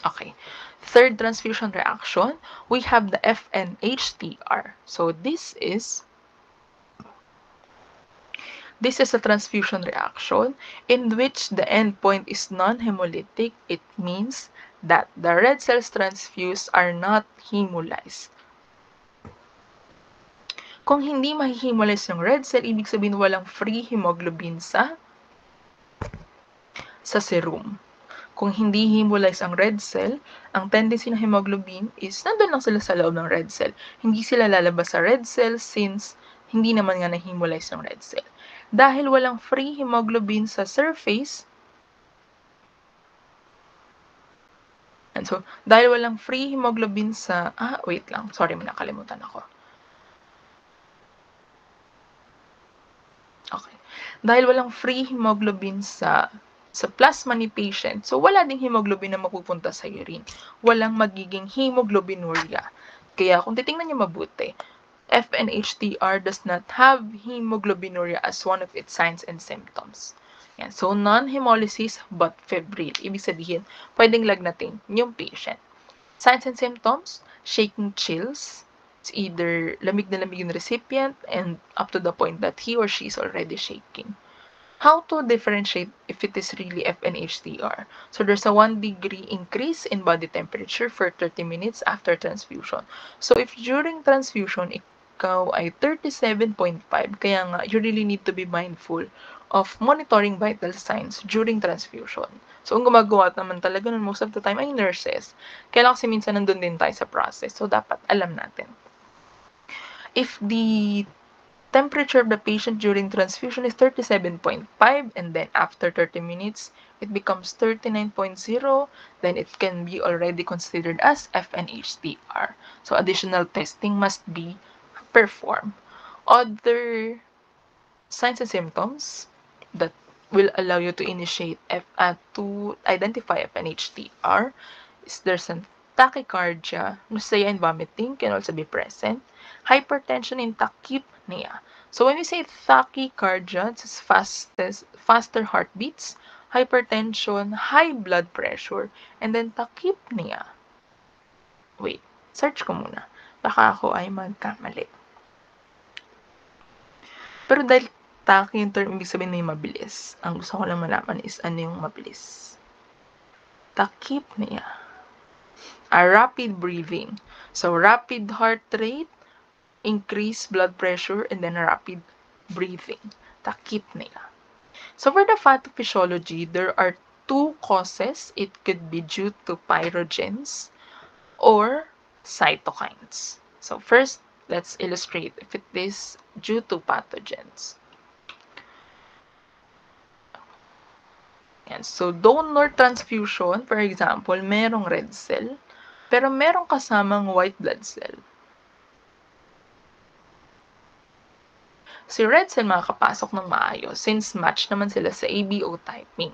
Okay. Third transfusion reaction, we have the FNHTR. So this is a transfusion reaction in which the endpoint is non-hemolytic. It means that the red cells transfused are not hemolyzed. Kung hindi mahihemolize yung red cell, ibig sabihin walang free hemoglobin sa serum. Kung hindi hemolyze ang red cell, ang tendency ng hemoglobin is nandun lang sila sa loob ng red cell. Hindi sila lalabas sa red cell since hindi naman nga na-hemolyze ng red cell. Dahil walang free hemoglobin sa surface, and so, dahil walang free hemoglobin sa, wait lang, sorry, may nakalimutan ako. Okay. Dahil walang free hemoglobin sa plasma ni patient, so wala ding hemoglobin na mapupunta sa urine. Walang magiging hemoglobinuria. Kaya kung titingnan niyo mabuti, FNHTR does not have hemoglobinuria as one of its signs and symptoms. Yan. So, non-hemolysis but febrile. Ibig sabihin, pwedeng lagnatin yung patient. Signs and symptoms, shaking chills. It's either lamig na lamig yung recipient and up to the point that he or she is already shaking. How to differentiate if it is really FNHTR? So there's a 1 degree increase in body temperature for 30 minutes after transfusion. So if during transfusion, ikaw ay 37.5, kaya nga you really need to be mindful of monitoring vital signs during transfusion. So ang gumagawa naman talaga nun most of the time ay nurses. Kaya kasi minsan nandun din tayo sa process. So dapat alam natin. If the temperature of the patient during transfusion is 37.5 and then after 30 minutes it becomes 39.0, then it can be already considered as FNHTR. So additional testing must be performed. Other signs and symptoms that will allow you to initiate to identify FNHTR is there's a tachycardia, nausea and vomiting can also be present, hypertension and tachypnea. So when we say tachycardia, it's faster heartbeats, hypertension, high blood pressure, and then tachypnea. Wait, search ko muna. Baka ako ay magkamali. Pero dahil tachy yung term, ibig sabihin na yung mabilis. Ang gusto ko lang malaman is ano yung mabilis. Tachypnea. Rapid breathing. So, rapid heart rate, increased blood pressure, and then rapid breathing. Tachypnea. So, for the pathophysiology, there are two causes. It could be due to pyrogens or cytokines. So, first, let's illustrate if it is due to pathogens. Yan. So, donor transfusion, for example, merong red cell, pero merong kasamang white blood cell. Si red cell makakapasok ng maayos since match naman sila sa ABO typing.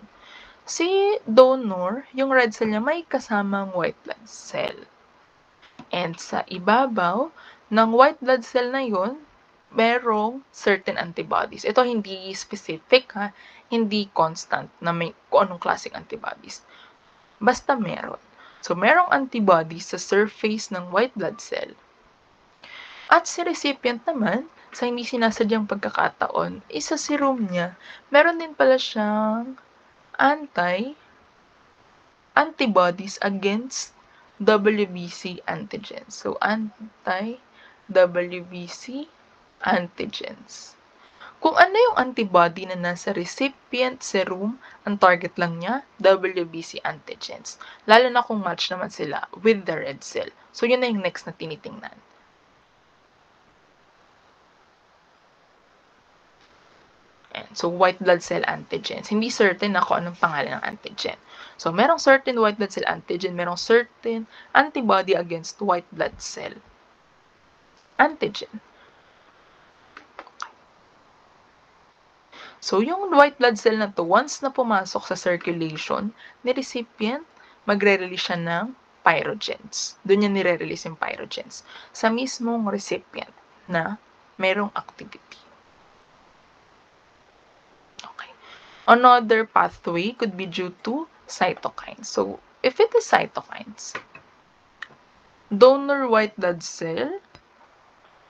Si donor, yung red cell niya may kasamang white blood cell. And sa ibabaw ng white blood cell na yun, merong certain antibodies. Ito hindi specific, hindi constant na may kung anong klaseng antibodies. Basta meron. So, merong antibodies sa surface ng white blood cell. At si recipient naman, sa hindi sinasadyang pagkakataon, isa serum niya, meron din pala siyang antibodies against WBC antigens. So, anti-WBC antigens. Kung ano yung antibody na nasa recipient serum, ang target lang niya, WBC antigens. Lalo na kung match naman sila with the red cell. So, yun na yung next na tinitingnan. So, white blood cell antigens. Hindi certain na kung anong pangalan ng antigen. So, merong certain white blood cell antigen, merong certain antibody against white blood cell antigen. So, yung white blood cell na to, once na pumasok sa circulation ni recipient, magre-release siya ng pyrogens. Doon niya nire-release yung pyrogens sa mismong recipient na merong activity. Okay. Another pathway could be due to cytokines. So, if it is cytokines, donor white blood cell,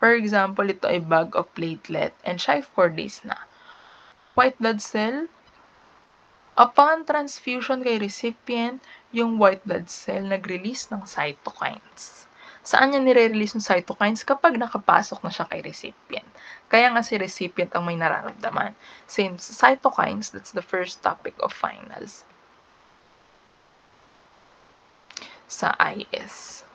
for example, ito ay bag of platelet and siya ay 4 days na. White blood cell, upon transfusion kay recipient, yung white blood cell nag-release ng cytokines. Saan niya nire-release yung cytokines? Kapag nakapasok na siya kay recipient. Kaya nga si recipient ang may nararamdaman. Since cytokines, that's the first topic of finals sa IS.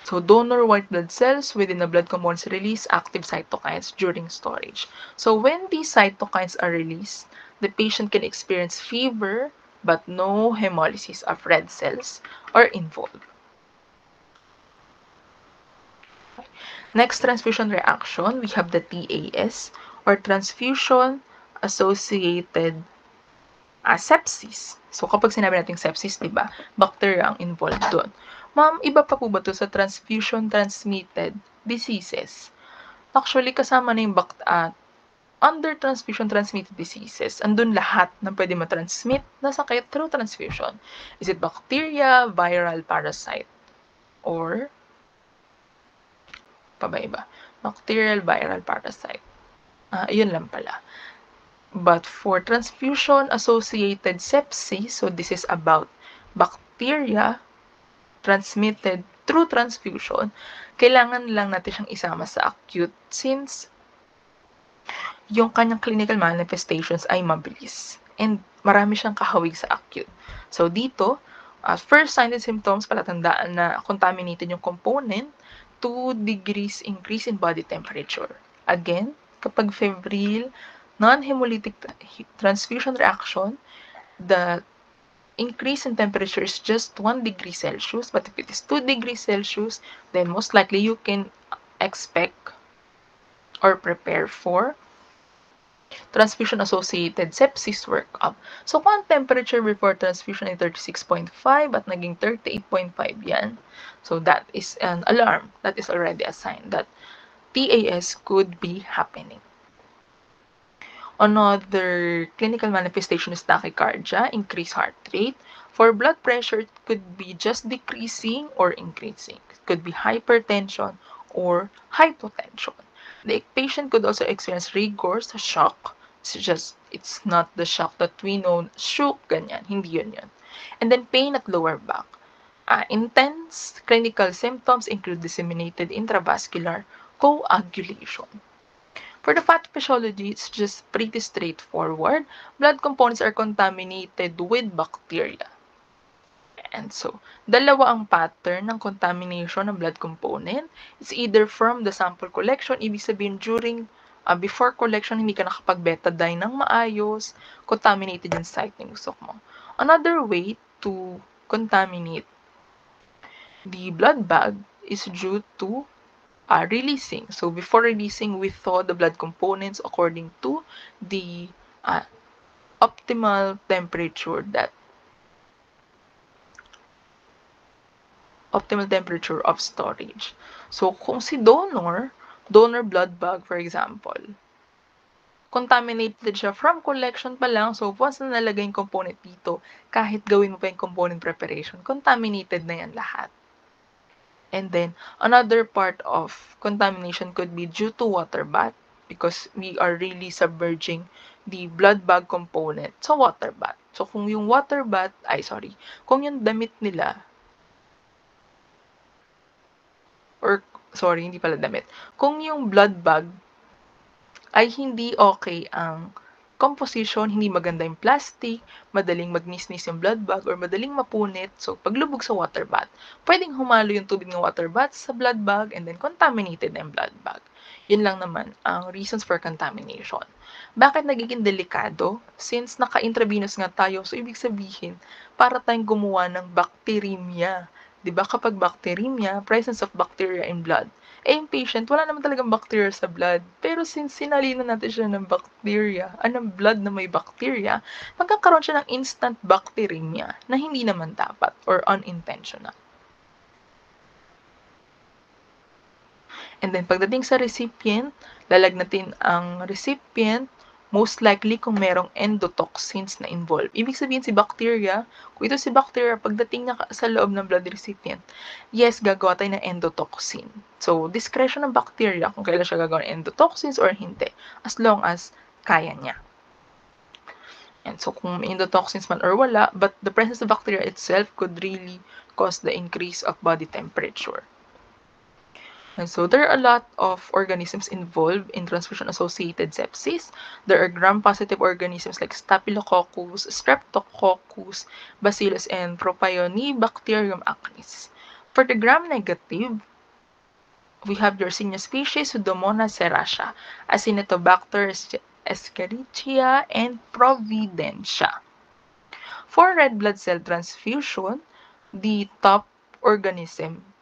So, donor white blood cells within the blood components release active cytokines during storage. So, when these cytokines are released, the patient can experience fever but no hemolysis of red cells are involved. Next transfusion reaction, we have the TAS or transfusion-associated sepsis. So, kapag sinabi natin sepsis, diba, bacteria ang involved doon. Ma'am, iba pa po ba to sa transfusion-transmitted diseases? Actually, kasama na yung under transfusion-transmitted diseases, andun lahat ng pwede matransmit na sakit through transfusion. Is it bacteria, viral, parasite, or iba? Bacterial, viral, parasite. Yun lang pala. But for transfusion-associated sepsis, so this is about bacteria transmitted through transfusion, kailangan lang natin siyang isama sa acute since yung kanyang clinical manifestations ay mabilis and marami siyang kahawig sa acute. So dito, first signs and symptoms, palatandaan na contaminated yung component, 2 degrees increase in body temperature. Again, kapag febrile, non-hemolytic transfusion reaction, the increase in temperature is just 1 degree Celsius, but if it is 2 degrees Celsius, then most likely you can expect or prepare for transfusion-associated sepsis workup. So, kung ang temperature before transfusion ay 36.5 at naging 38.5 yan, so that is an alarm. That is already a sign that TAS could be happening. Another clinical manifestation is tachycardia, increased heart rate. For blood pressure, it could be just decreasing or increasing. It could be hypertension or hypotension. The patient could also experience rigors, shock. It's not the shock that we know, shook, ganyan. Hindi yun. And then pain at lower back. Intense clinical symptoms include disseminated intravascular coagulation. For the pathophysiology, it's just pretty straightforward. Blood components are contaminated with bacteria. And so, dalawa ang pattern ng contamination ng blood component. It's either from the sample collection, ibig sabihin during, before collection, hindi ka nakapag-betadine ng maayos, contaminated yung site ng usok mo. Another way to contaminate the blood bag is due to releasing. So before releasing, we thaw the blood components according to the optimal temperature of storage. So kung si donor blood bag for example, contaminated siya from collection pa lang. So once na nalagay yung component dito, kahit gawin mo pa yung component preparation, contaminated na yan lahat. And then, another part of contamination could be due to water bath because we are really submerging the blood bag component sa water bath. So, kung yung water bath, kung yung damit nila, hindi pala damit. Kung yung blood bag ay hindi okay ang composition, hindi maganda yung plastic, madaling magnisnis yung blood bag, or madaling mapunit. So, paglubog sa water bath, pwedeng humalo yung tubig ng water bath sa blood bag and then contaminated na yung blood bag. Yun lang naman ang reasons for contamination. Bakit nagiging delikado? Since naka-intravenous nga tayo, so ibig sabihin, para tayong gumawa ng bacteremia. 'Di ba kapag bacteremia, presence of bacteria in blood, yung patient, wala naman talagang bacteria sa blood. Pero since sinalinan natin siya ng bacteria, ng blood na may bacteria, magkakaroon siya ng instant bacteremia na hindi naman dapat or unintentional. And then pagdating sa recipient, lalagnatin ang recipient most likely kung merong endotoxins na involved. Ibig sabihin si bacteria, kung ito si bacteria, pagdating niya sa loob ng blood recipient, yes, gagawa tayo ng endotoxin. So, discretion ng bacteria kung kailan siya gagawa ng endotoxins or hindi, as long as kaya niya. And so, kung may endotoxins man or wala, but the presence of bacteria itself could really cause the increase of body temperature. And so there are a lot of organisms involved in transfusion-associated sepsis. There are gram-positive organisms like Staphylococcus, Streptococcus, Bacillus, and Propionibacterium acnes. For the gram-negative, we have Yersinia species, Pseudomonas serratia, Acinetobacter escherichia, and Providentia. For red blood cell transfusion, the top organism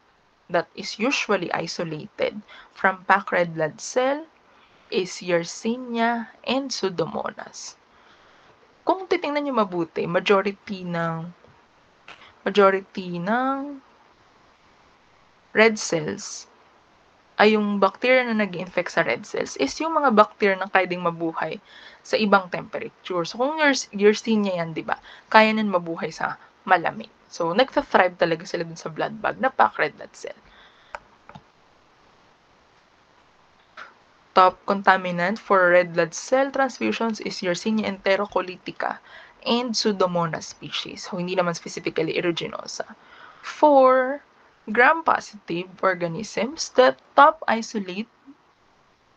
that is usually isolated from packed red blood cell is Yersinia and Pseudomonas. Kung titingnan niyo mabuti, majority ng red cells ay yung bacteria na nag-infect sa red cells is yung mga bacteria na kaya ding mabuhay sa ibang temperature. So kung Yersinia yan, di ba, kaya nan mabuhay sa malamig. So nagta-thrive talaga sila dun sa blood bag na packed red blood cell. Top contaminant for red blood cell transfusions is Yersinia enterocolitica and Pseudomonas species. So, hindi naman specifically aeruginosa. For gram-positive organisms, the top isolate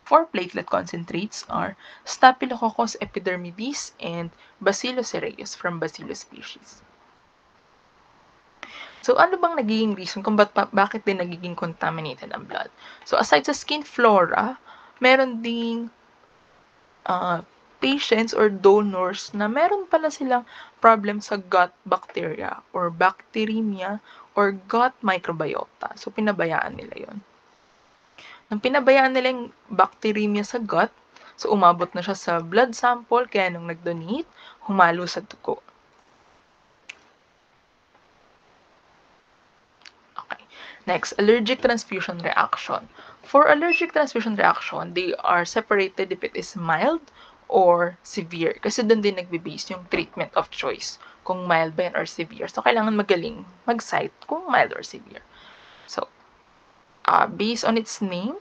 for platelet concentrates are Staphylococcus epidermidis and Bacillus cereus from Bacillus species. So, ano bang nagiging reason kung bakit din nagiging contaminated ang blood? So, aside sa skin flora, meron ding patients or donors na meron pala silang problem sa gut bacteria or bacteremia or gut microbiota. So, pinabayaan nila yon. Nang pinabayaan nila yung bacteremia sa gut, so umabot na siya sa blood sample, kaya nung nag-donate, humalo sa dugo. Next, allergic transfusion reaction. For allergic transfusion reaction, they are separated if it is mild or severe. Kasi doon din nagbe-base yung treatment of choice. Kung mild ba yan or severe. So, kailangan magaling mag-cite kung mild or severe. So, based on its name,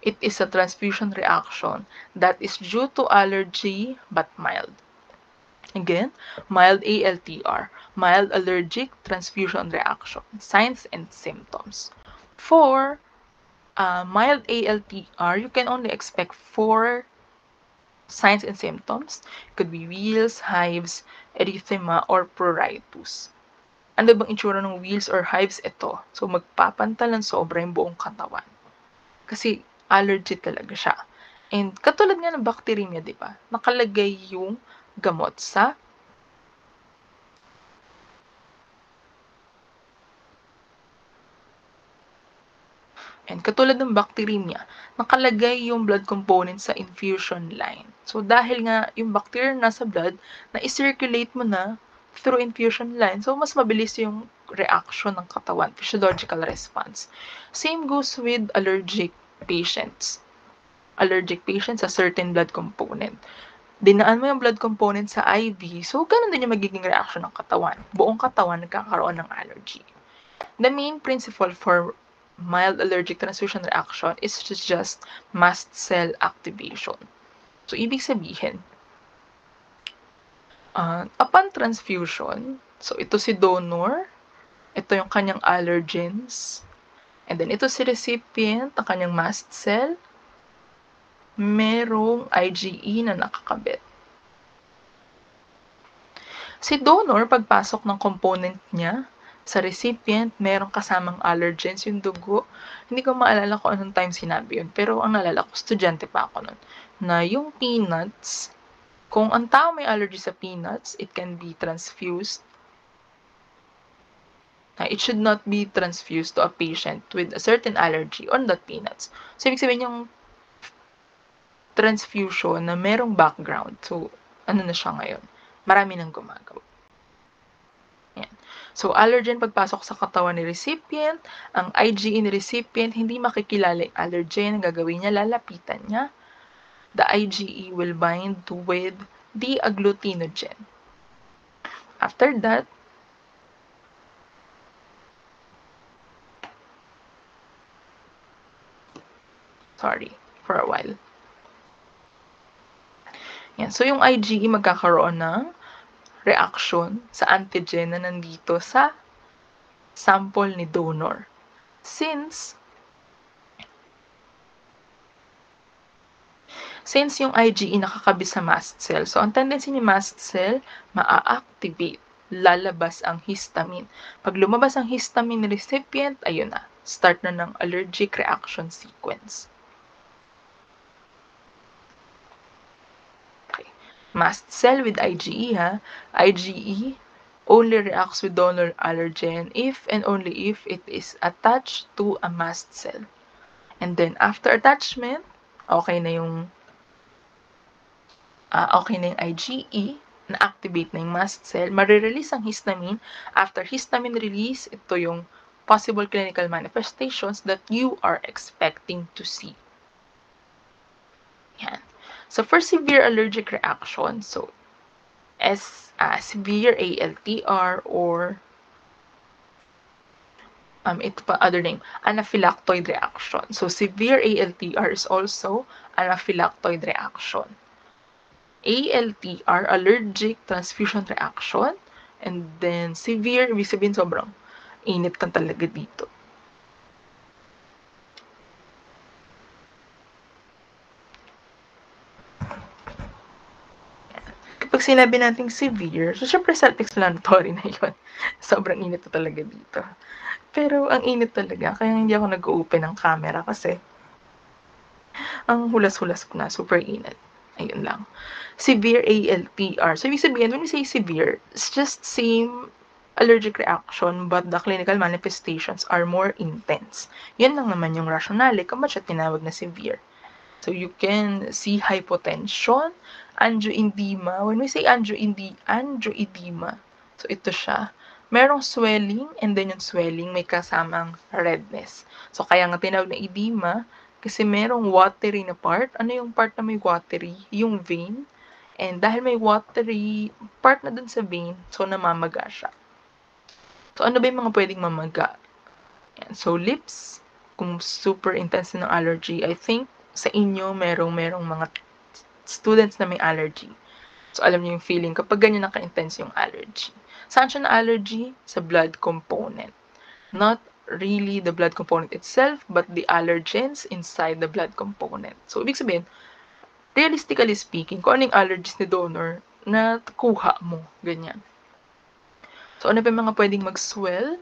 it is a transfusion reaction that is due to allergy but mild. Again, mild ALTR, mild allergic transfusion reaction, signs and symptoms. For mild ALTR, you can only expect 4 signs and symptoms. It could be wheals, hives, erythema, or pruritus. Ano bang itsura ng wheals or hives? Ito. So, magpapantalan sobra yung buong katawan. Kasi allergy talaga siya. And katulad nga ng bacteremia, di ba? Nakalagay yung gamot sa and katulad ng bacteremia, nakalagay yung blood component sa infusion line. So, dahil nga yung bacteria nasa blood, na-circulate mo na through infusion line. So, mas mabilis yung reaction ng katawan, physiological response. Same goes with allergic patients. Allergic patients sa certain blood component. Dinaan mo yung blood component sa IV, so ganun din yung magiging reaction ng katawan. Buong katawan nagkakaroon ng allergy. The main principle for mild allergic transfusion reaction is just mast cell activation. So, ibig sabihin, upon transfusion, so ito si donor, ito yung kanyang allergens, and then ito si recipient, ang kanyang mast cell, merong IgE na nakakabit. Si donor, pagpasok ng component niya sa recipient, merong kasamang allergens yung dugo. Hindi ko maalala kung anong time sinabi yun, pero ang naalala ko, estudyante pa ako nun, na yung peanuts, kung ang tao may allergy sa peanuts, it can be transfused. It should not be transfused to a patient with a certain allergy on that peanuts. So, ibig sabihin yung transfusion na merong background. So, ano na siya ngayon? Marami nang gumagawa. Yan. So, allergen pagpasok sa katawan ni recipient, ang IgE ni recipient, hindi makikilala yung allergen. Ang gagawin niya, lalapitan niya. The IgE will bind with the agglutinogen. After that, sorry, for a while. Yan. So, yung IgE magkakaroon ng reaction sa antigen na nandito sa sample ni donor. Since yung IgE nakakabit sa mast cell, so ang tendency ni mast cell, maa-activate, lalabas ang histamine. Pag lumabas ang histamine ni recipient, ayun na, start na ng allergic reaction sequence. Okay. Mast cell with IgE, ha? IgE only reacts with donor allergen if and only if it is attached to a mast cell. And then, after attachment, okay na yung IgE, na-activate na yung mast cell, marirelease ang histamine. After histamine release, ito yung possible clinical manifestations that you are expecting to see. Yan. So, for severe allergic reaction, so, severe ALTR or ito pa other name, anaphylactoid reaction. So, severe ALTR is also anaphylactoid reaction. ALTR, allergic transfusion reaction, and then severe, ibig sabihin sobrang init ka talaga dito. Kapag sinabi nating severe, so syempre self-explanatory na yun. Sobrang init na talaga dito. Pero ang init talaga, kaya hindi ako nag-open ng camera kasi ang hulas-hulas ko na, super init. Ayun lang. Severe ALTR. So, ibig sabihin, when we say severe, it's just same allergic reaction but the clinical manifestations are more intense. Yan lang naman yung rationale kung ba't siya tinawag na severe. So, you can see hypotension, angioedema. When we say angioedema, so ito siya. Merong swelling and then yung swelling may kasamang redness. So, kaya nga tinawag na edema kasi merong watery na part. Ano yung part na may watery? Yung vein. And dahil may watery part na dun sa vein, so namamaga siya. So, ano ba yung mga pwedeng mamaga? Yan. So, lips, kung super intense ng allergy, I think sa inyo merong mga students na may allergy. So, alam niyo yung feeling kapag ganyan naka-intense yung allergy. Saan siya na allergy? Sa blood component. Not really the blood component itself, but the allergens inside the blood component. So, ibig sabihin, realistically speaking, kung anong allergies ni donor, na kuha mo. Ganyan. So, ano pa yung mga pwedeng mag-swell?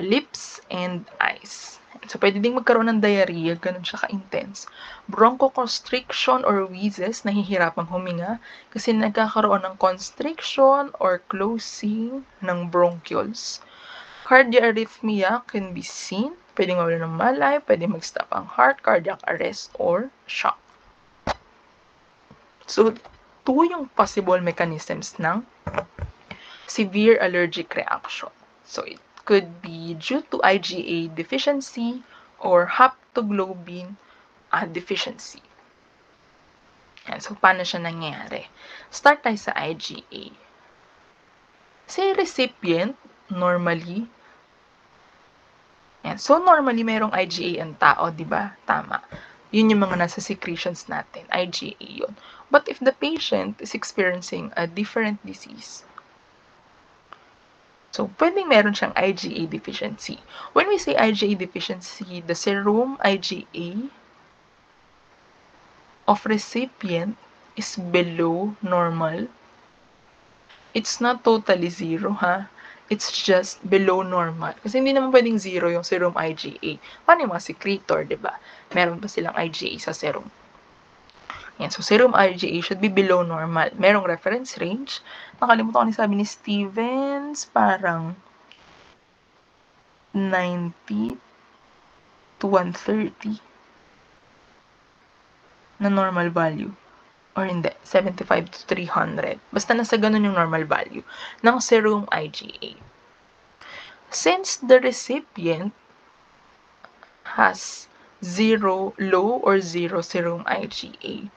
Lips and eyes. So, pwede ding magkaroon ng diarrhea, ganun siya ka-intense. Bronchoconstriction or wheezes, nahihirapang huminga kasi nagkakaroon ng constriction or closing ng bronchioles. Cardiarrhythmia can be seen. Pwede mawala ng malay, pwede mag-stop ang heart, cardiac arrest, or shock. So, two yung possible mechanisms ng severe allergic reaction. So, it could be due to IgA deficiency or haptoglobin deficiency. Yan. So, paano siya nangyayari? Start tayo sa IgA. Sa recipient, normally, yan. So, normally, mayroong IgA ang tao, di ba? Tama. Yun yung mga nasa secretions natin. IgA yun. But if the patient is experiencing a different disease, so, pwedeng meron siyang IgA deficiency. When we say IgA deficiency, the serum IgA of recipient is below normal. It's not totally zero, ha? It's just below normal. Kasi hindi naman pwedeng zero yung serum IgA. Paano yung mga secretor, di ba? Meron ba silang IgA sa serum? Yan. So, serum IgA should be below normal. Merong reference range. Nakalimutan ko na sabi ni Stevens, parang 90 to 130 na normal value. Or hindi, 75 to 300. Basta nasa ganun yung normal value ng serum IgA. Since the recipient has low or zero serum IgA,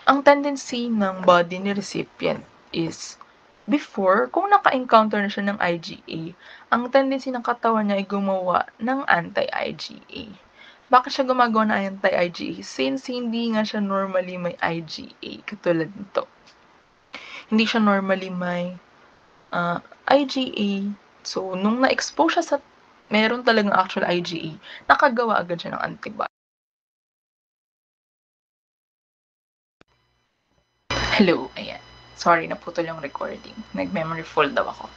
ang tendency ng body ni recipient is, before, kung naka-encounter na siya ng IgA, ang tendency ng katawan niya ay gumawa ng anti-IgA. Bakit siya gumagawa ng anti-IgA? Since hindi nga siya normally may IgA, katulad nito. Hindi siya normally may IgA. So, nung na-expose siya sa meron talagang actual IgA, nakagawa agad siya ng antibody. Hello, ayan. Sorry, naputol yung recording. Nag-memory full daw ako.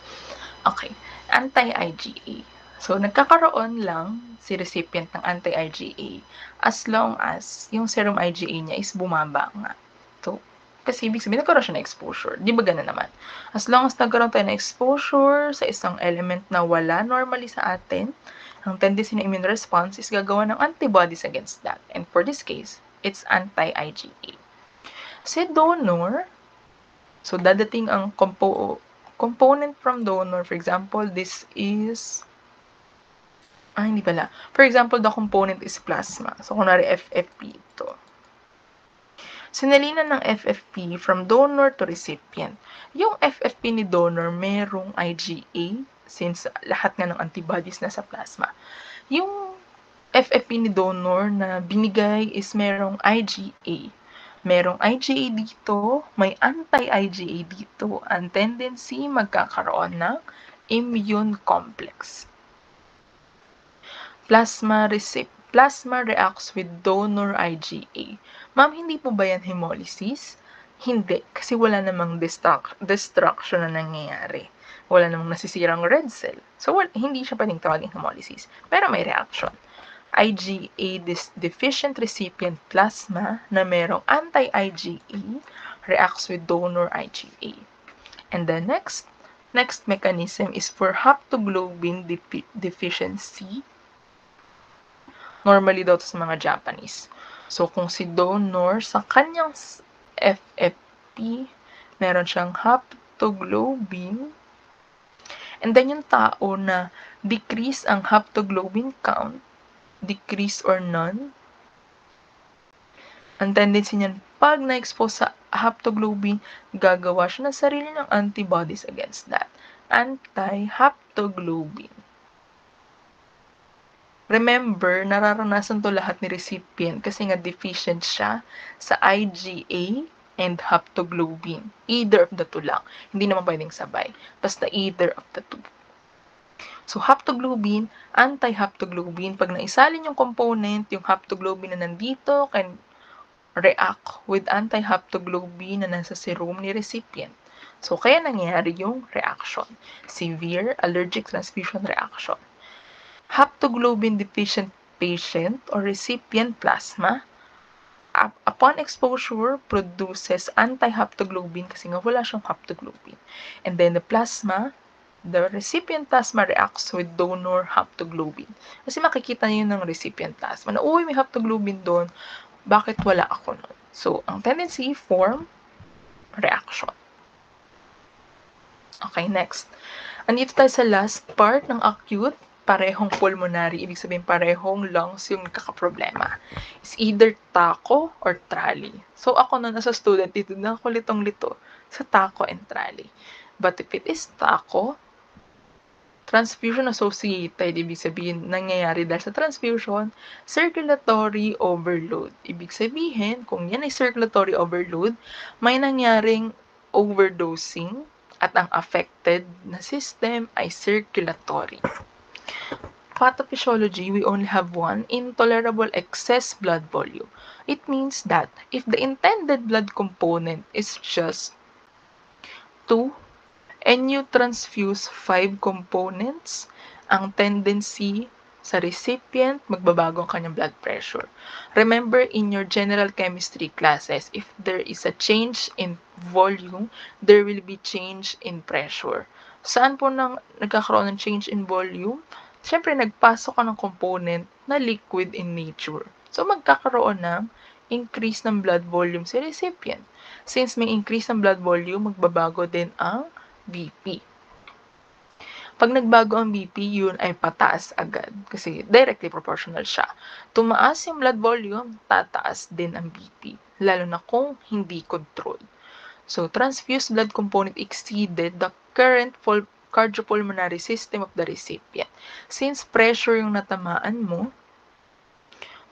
Okay, anti-IgA. So, nagkakaroon lang si recipient ng anti-IgA as long as yung serum IgA niya is bumaba nga. So, kasi ibig sabihin, nagkaroon siya ng exposure. Di ba ganun naman? As long as nagkaroon tayo ng exposure sa isang element na wala normally sa atin, ang tendency ng immune response is gagawa ng antibodies against that. And for this case, it's anti-IgA. Si donor, so dadating ang component from donor. For example, this is hindi pala. For example, the component is plasma. So, kunwari, FFP ito. Sinalinan ng FFP from donor to recipient. Yung FFP ni donor, merong IgA, since lahat nga ng antibodies na sa plasma. Yung FFP ni donor na binigay is merong IgA. Merong IgA dito, may anti-IgA dito. Ang tendency, magkakaroon ng immune complex. Plasma reacts with donor IgA. Ma'am, hindi po ba yan hemolysis? Hindi, kasi wala namang destruction na nangyayari. Wala namang nasisirang red cell. So, hindi siya pwedeng tawagin hemolysis. Pero may reaction. IgA deficient recipient plasma na merong anti-IgA reacts with donor IgA. And the next mechanism is for haptoglobin deficiency. Normally daw sa mga Japanese. So, kung si donor, sa kanyang FFP, meron siyang haptoglobin. And then yung tao na decrease ang haptoglobin count, decrease or none, ang tendency niyan, pag na-expose sa haptoglobin, gagawa siya ng sarili ng antibodies against that. Anti-haptoglobin. Remember, nararanasan to lahat ni recipient kasi nga deficient siya sa IgA and haptoglobin. Either of the two lang. Hindi naman pwedeng sabay. Basta either of the two. So, haptoglobin, anti-haptoglobin. Pag naisalin yung component, yung haptoglobin na nandito can react with anti-haptoglobin na nasa serum ni recipient. So, kaya nangyayari yung reaction. Severe allergic transfusion reaction. Haptoglobin deficient patient or recipient plasma, upon exposure, produces anti-haptoglobin kasi nga wala siyang haptoglobin. And then the recipient plasma reacts with donor haptoglobin. Kasi makikita niyo ng recipient plasma na, may haptoglobin doon, bakit wala ako nun? So, ang tendency, form, reaction. Okay, next. Andito tayo sa last part ng acute, parehong pulmonary, ibig sabihin parehong lungs yung kakaproblema. It's either TACO or TRALI. So, ako na nasa student dito, nakulitong-lito sa TACO and TRALI. But if it is TACO, transfusion-associated, ibig sabihin, nangyayari dahil sa transfusion, circulatory overload. Ibig sabihin, kung yan ay circulatory overload, may nangyaring overdosing at ang affected na system ay circulatory. pathophysiology, we only have one intolerable excess blood volume. It means that if the intended blood component is just 2 and you transfuse 5 components, ang tendency sa recipient, magbabago ang kanyang blood pressure. Remember, in your general chemistry classes, if there is a change in volume, there will be change in pressure. Saan po nagkakaroon ng change in volume? Siyempre, nagpasok ka ng component na liquid in nature. So, magkakaroon ng increase ng blood volume sa recipient. Since may increase ng blood volume, magbabago din ang BP. Pag nagbago ang BP, yun ay pataas agad kasi directly proportional siya. Tumaas yung blood volume, tataas din ang BP, lalo na kung hindi controlled. So, transfused blood component exceeded the current cardiopulmonary system of the recipient. Since pressure yung natamaan mo,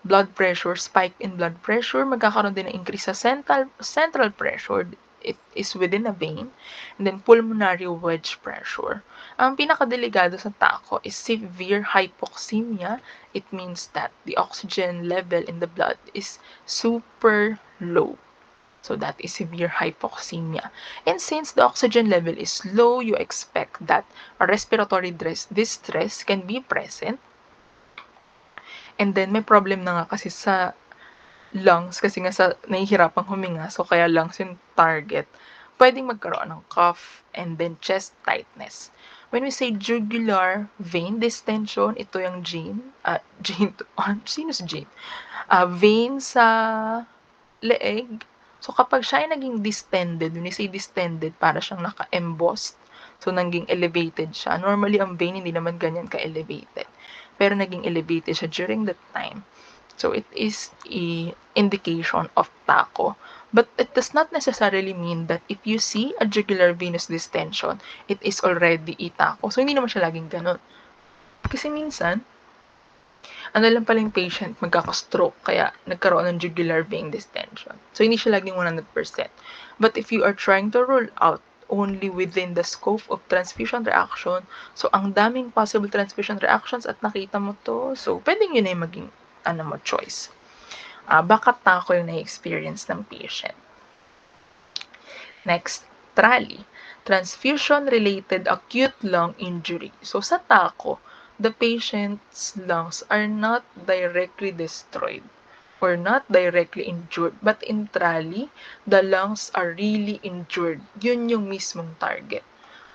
blood pressure, spike in blood pressure, magkakaroon din ng increase sa central pressure, it is within a vein, and then pulmonary wedge pressure. Ang pinakadelikado sa tako is severe hypoxemia. It means that the oxygen level in the blood is super low. So that is severe hypoxemia. And since the oxygen level is low, you expect that a respiratory distress can be present. And then may problem na nga kasi sa lungs, kasi nga sa nahihirapang huminga, so kaya lungs yung target, pwedeng magkaroon ng cough and then chest tightness. When we say jugular vein distension, ito yung vein sa leeg. So kapag siya ay naging distended, when we say distended, para siyang naka-embossed, so naging elevated siya. Normally, ang vein hindi naman ganyan ka-elevated. Pero naging elevated siya during that time. So it is an indication of tako. But it does not necessarily mean that if you see a jugular venous distension, it is already a tako. So hindi naman siya laging ganun. Kasi minsan, ano lang pala yung patient, magkaka-stroke, kaya nagkaroon ng jugular vein distension. So hindi siya laging 100%. But if you are trying to rule out only within the scope of transfusion reaction, so ang daming possible transfusion reactions at nakita mo to, so pwedeng yun ay maging choice. Baka tako yung na-experience ng patient. Next, TRALI, transfusion-related acute lung injury. So sa tako, the patient's lungs are not directly destroyed or not directly injured, but in TRALI, the lungs are really injured. Yun yung mismong target.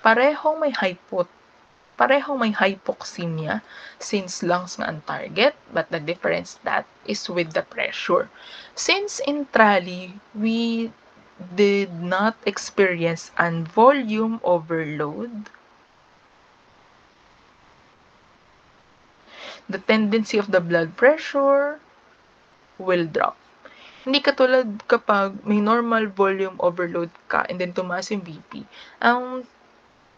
Parehong may hypoxemia since lungs nga ang target, but the difference that is with the pressure. Since in TRALI, we did not experience an volume overload, the tendency of the blood pressure will drop. Hindi katulad kapag may normal volume overload ka and then tumaas yung BP, ang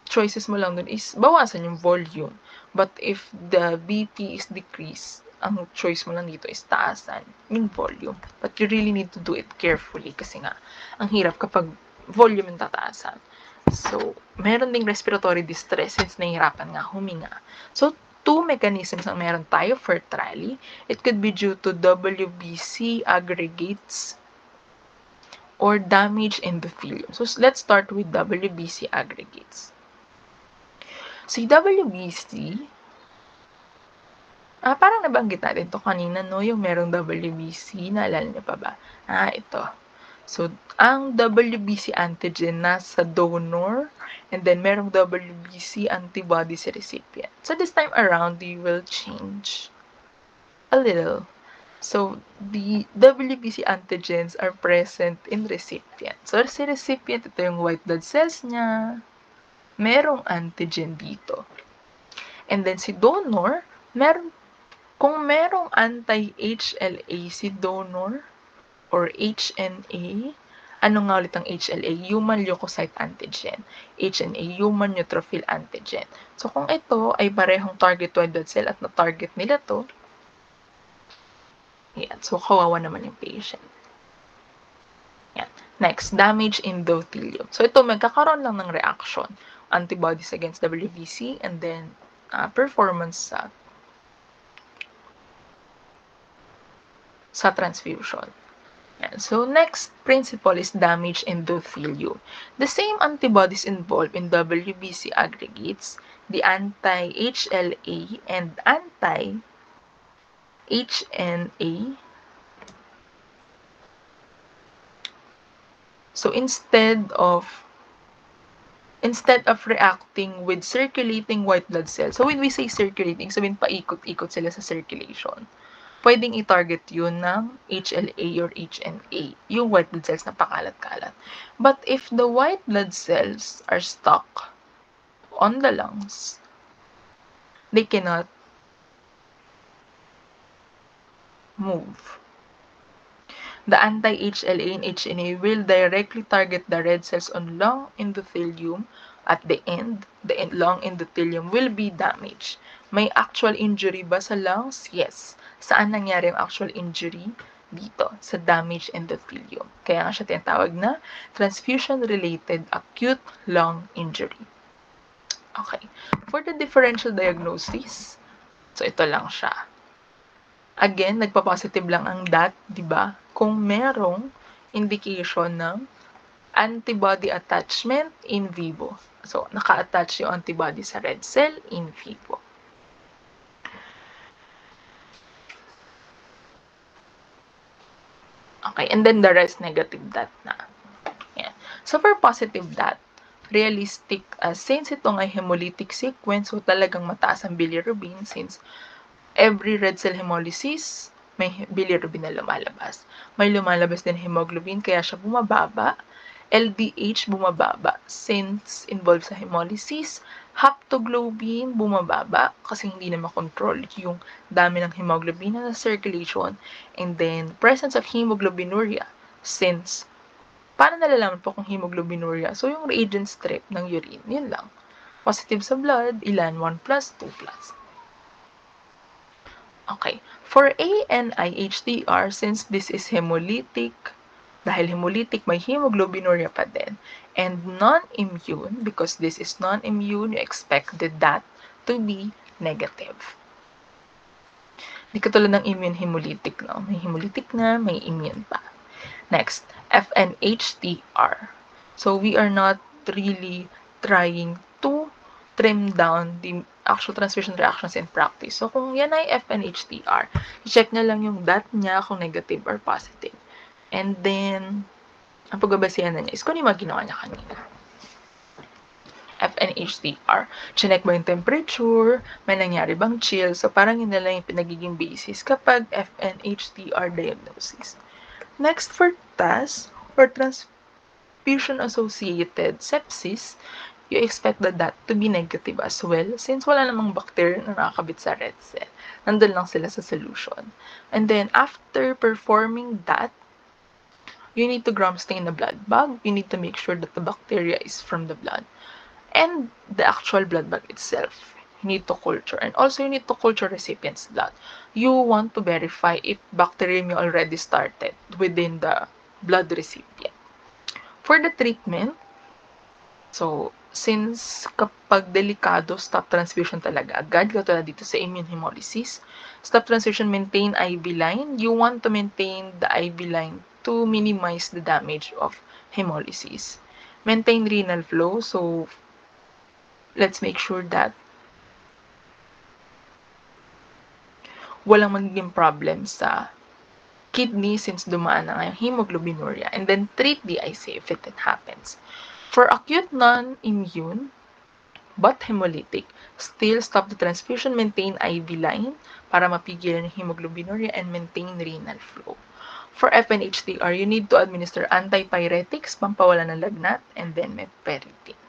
choices mo lang dun is bawasan yung volume. But if the BP is decreased, ang choice mo lang dito is taasan yung volume. But you really need to do it carefully kasi nga, ang hirap kapag volume yung tataasan. So, meron ding respiratory distress since nahihirapan nga huminga. So, 2 mechanisms ang meron tayo for TRALI. It could be due to WBC aggregates or damage endothelium. So, let's start with WBC aggregates. Si WBC, parang nabanggit natin to kanina, no? Yung merong WBC, naalala niyo pa ba? Ito. So, ang WBC antigen nasa donor, and then merong WBC antibody sa recipient. So, this time around, they will change a little. So, the WBC antigens are present in recipient. So, si recipient, ito yung white blood cells niya, merong antigen dito. And then si donor, kung merong anti-HLA si donor or HNA, ano nga ulit ang HLA? Human leukocyte antigen. HNA, human neutrophil antigen. So kung ito ay parehong target white blood cell at na-target nila to, yan. So kawawa naman yung patient. Yan. Next, damage endothelium. So ito, magkakaroon lang ng reaction. Antibodies against WBC and then performance sa sa transfusion. Yan. So, next principle is damage endothelium. The same antibodies involved in WBC aggregates, the anti-HLA and anti-HNA. So, instead of reacting with circulating white blood cells, so when we say circulating, sabihin paikot-ikot sila sa circulation, pwedeng i-target yun ng HLA or HNA, yung white blood cells na pakalat-kalat. But if the white blood cells are stuck on the lungs, they cannot move. The anti-HLA and HNA will directly target the red cells on lung endothelium. At the end, lung endothelium will be damaged. May actual injury ba sa lungs? Yes. Saan nangyari ang actual injury? Dito, sa damaged endothelium. Kaya nga siya tinatawag na transfusion-related acute lung injury. Okay. For the differential diagnosis, so ito lang siya. Again, nagpa-positive lang ang DAT, di ba? Kung merong indication ng antibody attachment in vivo. So, naka-attach yung antibody sa red cell in vivo. Okay, and then the rest negative DAT na. Yeah. So, for positive DAT, realistic, since itong ay hemolytic sequence, so talagang mataas ang bilirubin since every red cell hemolysis, may bilirubin na lumalabas. May lumalabas din hemoglobin, kaya siya bumababa. LDH bumababa since involved sa hemolysis. Haptoglobin bumababa kasi hindi na makontrol yung dami ng hemoglobin na circulation. And then, presence of hemoglobinuria since, paano nalalaman po kung hemoglobinuria? So, yung reagent strip ng urine, yun lang. Positive sa blood, ilan? 1+, 2+. Okay. For ANI-HDR, since this is hemolytic, dahil hemolytic, may hemoglobinuria pa din. And non-immune, because this is non-immune, you expected that to be negative. Di katulad ng immune hemolytic, no? May hemolytic na, may immune pa. Next, FNHDR. So, we are not really trying to trim down the actual transfusion reactions in practice. So, kung yan ay FNHDR, i-check na lang yung DAT niya kung negative or positive. And then, ang pagbabasihan na niya is kung yung mga ginawa niya kanina. FNHDR. Chinek mo yung temperature, may nangyari bang chill. So, parang yun na lang yung pinagiging basis kapag FNHDR diagnosis. Next, for TAS, or transfusion-associated sepsis, you expect that to be negative as well since wala namang bacteria na nakakabit sa red cell. Nandun lang sila sa solution. And then, after performing that, you need to gram stain the blood bag. You need to make sure that the bacteria is from the blood. And the actual blood bag itself, you need to culture. And also, you need to culture recipient's blood. You want to verify if bacteremia already started within the blood recipient. For the treatment, so, since kapag delikado, stop transfusion talaga agad, katulad dito sa immune hemolysis. Stop transfusion, maintain IV line. You want to maintain the IV line to minimize the damage of hemolysis. Maintain renal flow. So, let's make sure that walang magiging problem sa kidney since dumaan na nga yung hemoglobinuria. And then, treat DIC if it happens. For acute non-immune, but hemolytic, still stop the transfusion, maintain IV line para mapigilan yung hemoglobinuria, and maintain renal flow. For FNHDR, you need to administer antipyretics, pampawala ng lagnat, and then meperitin.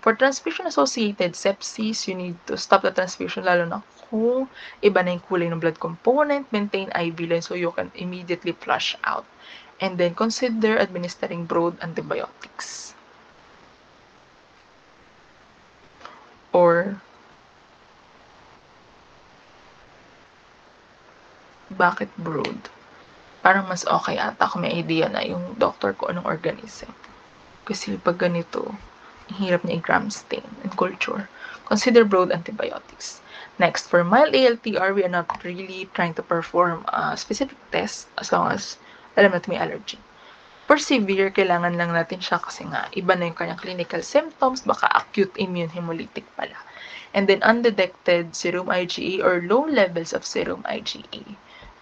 For transfusion-associated sepsis, you need to stop the transfusion, lalo na kung iba na yung kulay ng blood component, maintain IV line so you can immediately flush out. And then consider administering broad antibiotics. Or, bakit broad? Parang mas okay ata kung may idea na yung doctor ko anong organism. Kasi pag ganito, Hirap niya i-gram stain and culture. Consider broad antibiotics. Next, for mild ALTR, we are not really trying to perform a specific test as long as alam natin may allergy. For severe, kailangan lang natin siya kasi nga iba na yung kanyang clinical symptoms, baka acute immune hemolytic pala. And then undetected serum IgA or low levels of serum IgA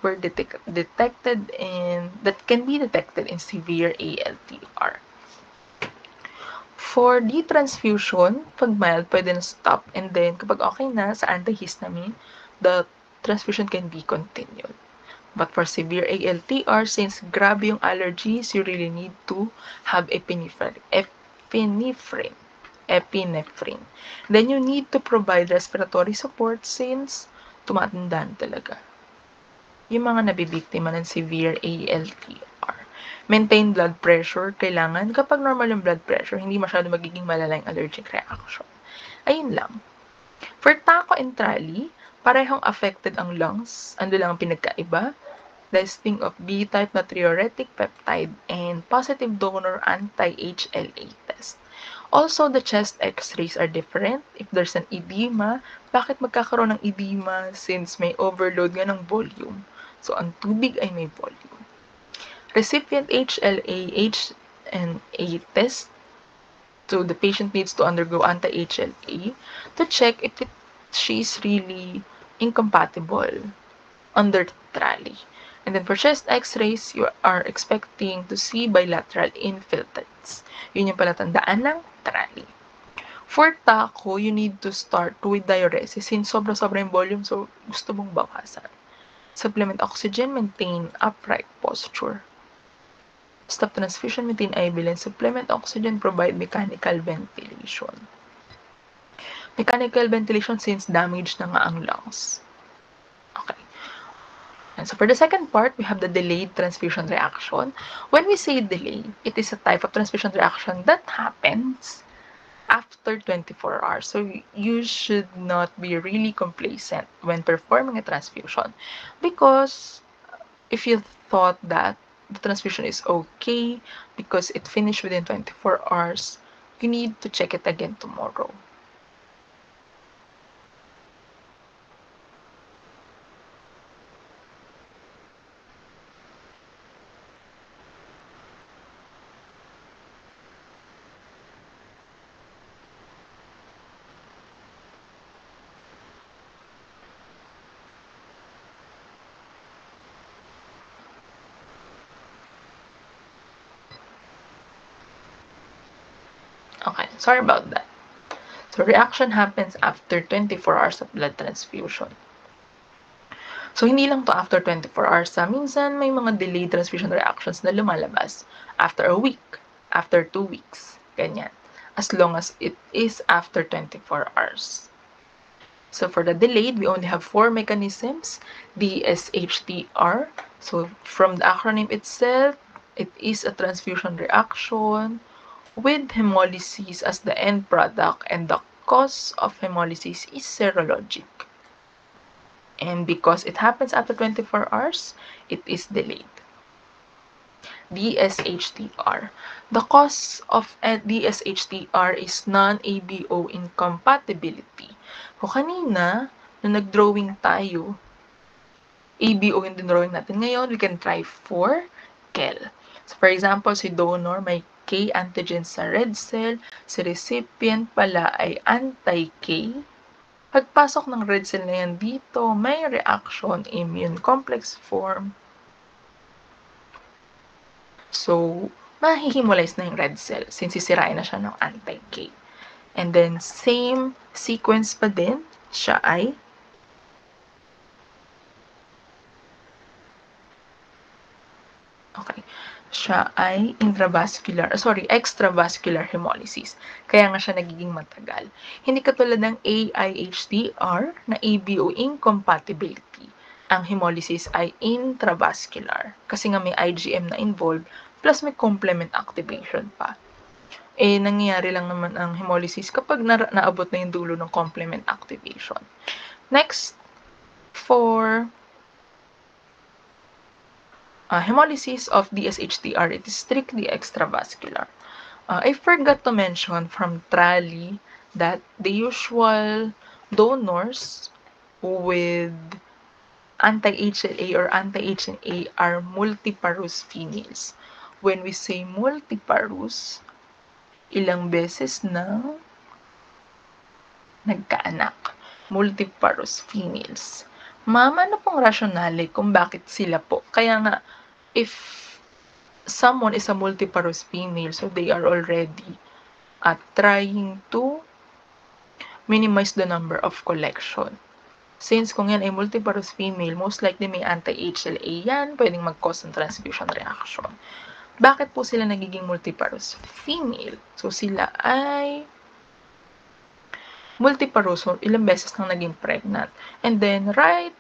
were detected that can be detected in severe ALTR. For detransfusion, pag mild, pwede na stop. And then, kapag okay na sa antihistamine, the transfusion can be continued. But for severe ALTR, since grabe yung allergies, you really need to have epinephrine. Then you need to provide respiratory support since tumatandaan talaga yung mga nabibiktima ng severe ALTR. Maintain blood pressure. Kailangan, kapag normal yung blood pressure, hindi masyado magiging malala yung allergic reaction. Ayun lang. For Taco and Trali, parehong affected ang lungs. Ano lang ang pinagkaiba? Testing of B-type natriuretic peptide and positive donor anti-HLA test. Also, the chest x-rays are different. If there's an edema, bakit magkakaroon ng edema? Since may overload nga ng volume. So, ang tubig ay may volume. Recipient HLA-HNA test. So, the patient needs to undergo anti-HLA to check if she is really incompatible under Trali. And then for chest x-rays, you are expecting to see bilateral infiltrates. Yun yung palatandaan ng Trali. For Taco, you need to start with diuresis since sobra-sobra yung volume, so gusto mong bawasan. Supplement oxygen, maintain upright posture. Stop transfusion, maintain IV and supplement oxygen, provide mechanical ventilation. Mechanical ventilation since damage na nga ang lungs. Okay. And so for the second part, we have the delayed transfusion reaction. When we say delay, it is a type of transfusion reaction that happens after 24 hours. So you should not be really complacent when performing a transfusion because if you thought that the transfusion is okay because it finished within 24 hours, you need to check it again tomorrow. Okay, sorry about that. So reaction happens after 24 hours of blood transfusion. So hindi lang to after 24 hours. Minsan may mga delayed transfusion reactions na lumalabas after a week, after 2 weeks, ganyan. As long as it is after 24 hours. So for the delayed, we only have 4 mechanisms. DSHTR. So from the acronym itself, it is a transfusion reaction with hemolysis as the end product, and the cause of hemolysis is serologic. And because it happens after 24 hours, it is delayed. DSHTR. The cause of DSHTR is non-ABO incompatibility. So kanina, nung nag-drawing tayo, ABO yung drawing natin ngayon, we can try for KEL. So for example, si donor may K antigen sa red cell, si recipient pala ay anti-K. Pagpasok ng red cell na yan dito, may reaction immune complex form. So, mahihimolize na yung red cell since sisirain na siya ng anti-K. And then, same sequence pa din, siya ay extravascular hemolysis. Kaya nga siya nagiging matagal. Hindi katulad ng AIHDR na ABO incompatibility. Ang hemolysis ay intravascular kasi nga may IgM na involved plus may complement activation pa. Nangyayari lang naman ang hemolysis kapag naabot na yung dulo ng complement activation. Next, for hemolysis of DSHTR, it is strictly extravascular. I forgot to mention from TRALI that the usual donors with anti-HLA or anti-HNA are multiparous females. When we say multiparous, ilang beses na nagkaanak. Multiparous females. Ma'am, ano pong rationale kung bakit sila po? Kaya nga, if someone is a multiparous female, so they are already trying to minimize the number of collection. Since kung yan ay multiparous female, most likely may anti-HLA yan, pwedeng mag-cause ng transfusion reaction. Bakit po sila nagiging multiparous female? So sila ay multiparous, so ilang beses nang naging pregnant. And then, right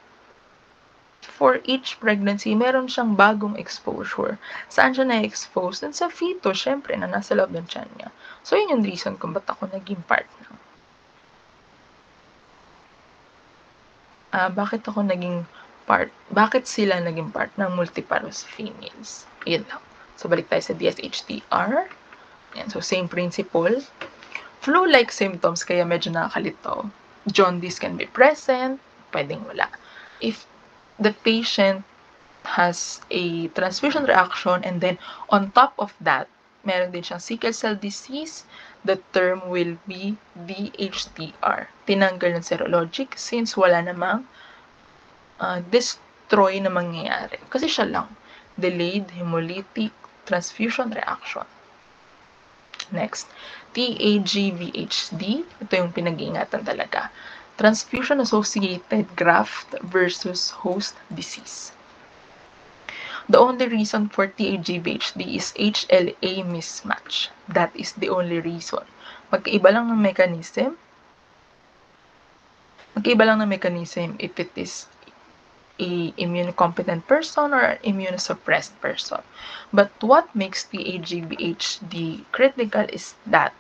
for each pregnancy, meron siyang bagong exposure. Saan siya na-expose? Dun sa fetus, syempre, na nasa loob ng tiyan niya. So, yun yung reason kung ba't ako naging part ng bakit sila naging part ng multiparous females? Yun lang. So, balik tayo sa DSHTR. Yan. So, same principle. Flu-like symptoms, kaya medyo nakakalito. Jaundice can be present, pwedeng wala. If the patient has a transfusion reaction and then on top of that, meron din siyang sickle cell disease, the term will be DHTR. Tinanggal ng serologic since wala namang destroy na mangyayari. Kasi siya lang. Delayed hemolytic transfusion reaction. Next, TAGVHD. Ito yung pinag-iingatan talaga. Transfusion-associated graft versus host disease. The only reason for TAGVHD is HLA mismatch. That is the only reason. Magkaiba lang ng mechanism. If it is a immunocompetent person or an immunosuppressed person. But what makes TAGVHD critical is that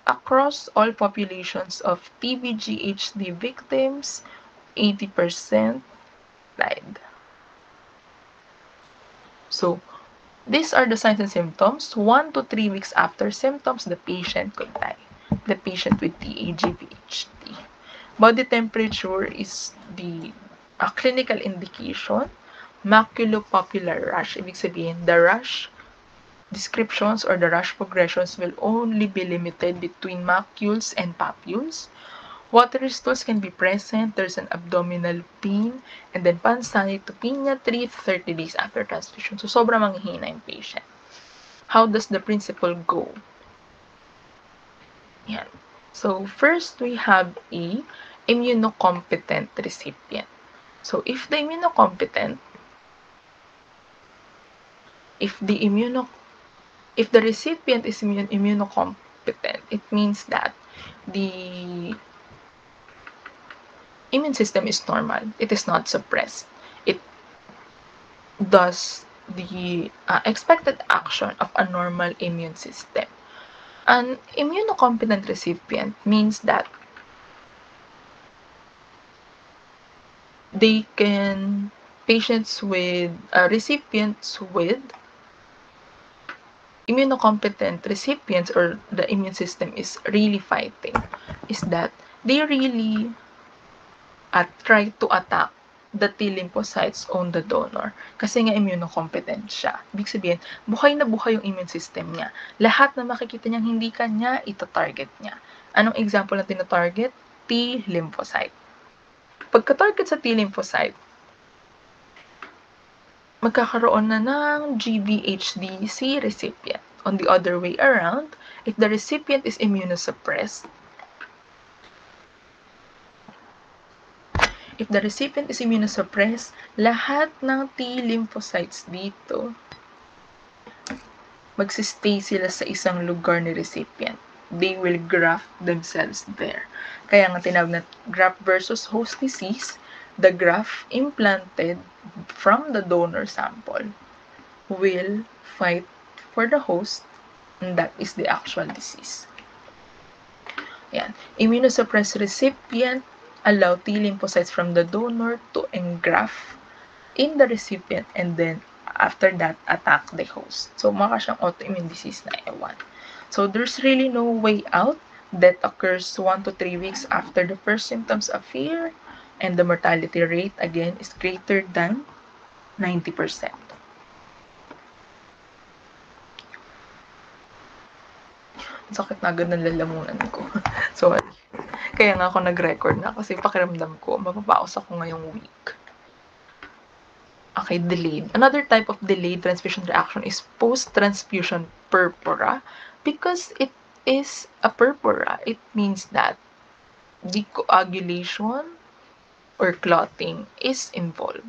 across all populations of TBGHD victims, 80% died. So, these are the signs and symptoms. 1 to 3 weeks after symptoms, the patient could die. The patient with TAGVHD. Body temperature is the clinical indication. Maculopapular rash. Ibig sabihin, the rash descriptions or the rash progressions will only be limited between macules and papules. Watery stools can be present, there's an abdominal pain, and then pancytopenia 3 to 30 days after transfusion. So, sobrang manghihina yung patient. How does the principle go? Yan. So, first we have a immunocompetent recipient. So, if the recipient is immunocompetent, it means that the immune system is normal. It is not suppressed. It does the expected action of a normal immune system. An immunocompetent recipient means that recipients with immunocompetent recipients, or the immune system is really fighting, is that they really try to attack the T lymphocytes on the donor. Kasi nga immunocompetent siya. Ibig sabihin, buhay na buhay yung immune system niya. Lahat na makikita niyang hindi kanya, ita-target niya. Anong example na tina-target? T lymphocyte. Pagka-target sa T lymphocyte, magkakaroon na ng GVHD si recipient. On the other way around, if the recipient is immunosuppressed, lahat ng T lymphocytes dito, magsistay sila sa isang lugar ni recipient. They will graft themselves there. Kaya nga tinawag na graft versus host disease. The graft implanted from the donor sample will fight for the host, and that is the actual disease. Yan. Immunosuppressed recipient allow T lymphocytes from the donor to engraft in the recipient, and then after that, attack the host. So, maka siyang autoimmune disease na ewan. So there's really no way out. Death occurs 1 to 3 weeks after the first symptoms appear, and the mortality rate again is greater than 90%. Sakit na agad ng lalamunan ko. Sorry. Kaya nga ako nag-record na kasi pakiramdam ko, mapapaos ako ngayong week. Okay, delayed. Another type of delayed transfusion reaction is post-transfusion purpura. Because it is a purpura, it means that decoagulation or clotting is involved.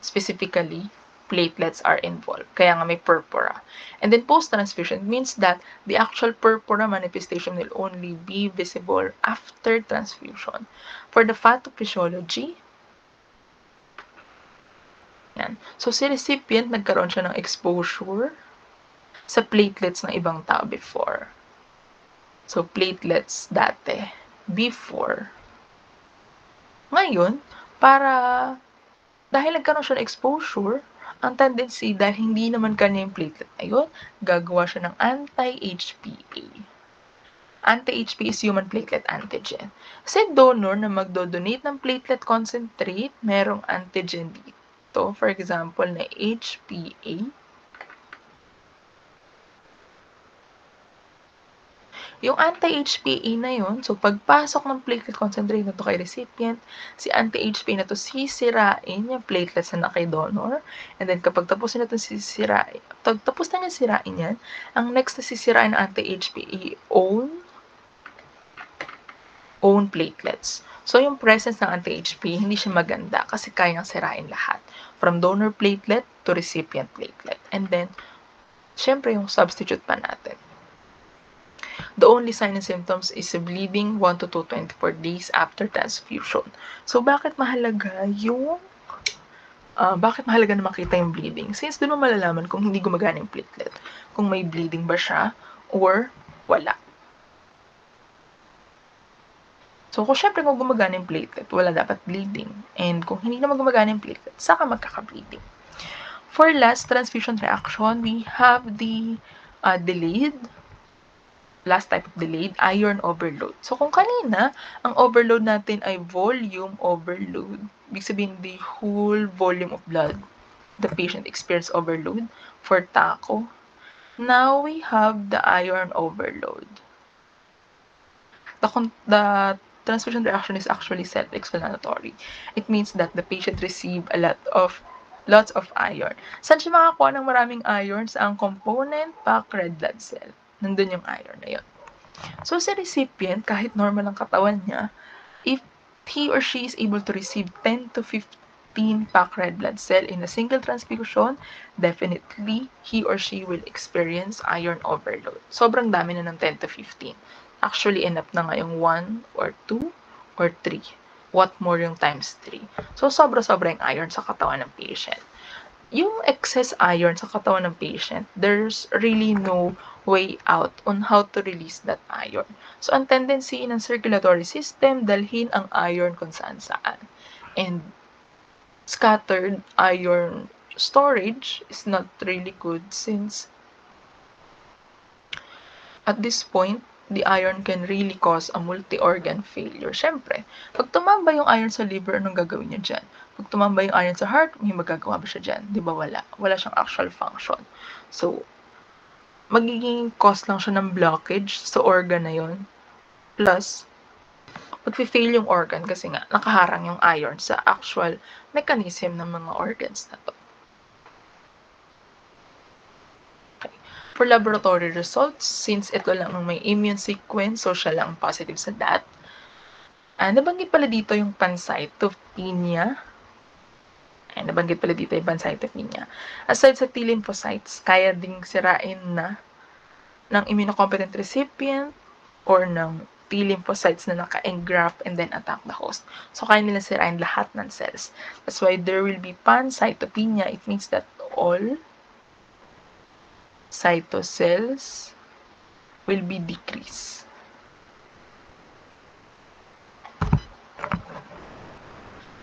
Specifically, platelets are involved. Kaya nga may purpura. And then post-transfusion means that the actual purpura manifestation will only be visible after transfusion. For the pathophysiology, yan. So si recipient, nagkaroon siya ng exposure sa platelets ng ibang tao before. So platelets dati, before. Ngayon, dahil nagkaroon siya ng exposure, ang tendency, dahil hindi naman kanya yung platelet na yun, gagawa siya ng anti-HPA. Anti-HPA is human platelet antigen. Kasi donor na magdodonate ng platelet concentrate, merong antigen dito. For example, na HPA. Yung anti-HPA na yun, so pagpasok ng platelet concentrate na to kay recipient, si anti-HPA na to sisirain yung platelets na kay donor. And then kapag tapos na ito sisirain, tapos na niya sirain yan, ang next na sisirain ng anti-HPA, own platelets. So yung presence ng anti-HPA, hindi siya maganda kasi kayang sirain lahat. From donor platelet to recipient platelet. And then, syempre yung substitute pa natin. The only sign and symptoms is bleeding 1 to 24 days after transfusion. So, bakit mahalaga na makita yung bleeding? Since doon mo malalaman kung hindi gumagana yung platelet. Kung may bleeding ba siya or wala. So, kung syempre kung gumagana yung platelet, wala dapat bleeding. And kung hindi naman gumagana yung platelet, saka magkaka-bleeding. For last transfusion reaction, we have the last type of delayed, iron overload. So, kung kanina, ang overload natin ay volume overload, ibig sabihin the whole volume of blood, the patient experienced overload for TACO. Now, we have the iron overload. The transfusion reaction is actually self-explanatory. It means that the patient received lots of iron. Saan siya makakuha ng maraming iron? Sa ang component packed red blood cell. Nandun yung iron na yun. So, sa recipient, kahit normal ang katawan niya, if he or she is able to receive 10 to 15 packed red blood cell in a single transfusion, definitely, he or she will experience iron overload. Sobrang dami na ng 10 to 15. Actually, enough na nga yung 1 or 2 or 3. What more yung times 3? So, sobra-sobra yung iron sa katawan ng patient. Yung excess iron sa katawan ng patient, there's really no way out on how to release that iron. So, ang tendency ng circulatory system, dalhin ang iron kung saan-saan. And scattered iron storage is not really good since at this point, the iron can really cause a multi-organ failure. Siyempre, pag tumamba yung iron sa liver, anong gagawin niya dyan? Pag tumamba yung iron sa heart, may magagawa ba siya dyan? Di ba wala? Wala siyang actual function. So, magiging cause lang siya ng blockage sa organ na yun. Plus, mag-fail yung organ kasi nga, nakaharang yung iron sa actual mechanism ng mga organs na to. For laboratory results, since ito lang ang may immune sequence, so siya lang positive sa that. Nabanggit pala dito yung pancytopenia. Nabanggit pala dito yung pancytopenia. Aside sa T lymphocytes, kaya ding sirain na ng immunocompetent recipient or ng T lymphocytes na naka-engraft and then attack the host. So, kaya nila sirain lahat ng cells. That's why there will be pancytopenia. It means that all cytocells will be decreased.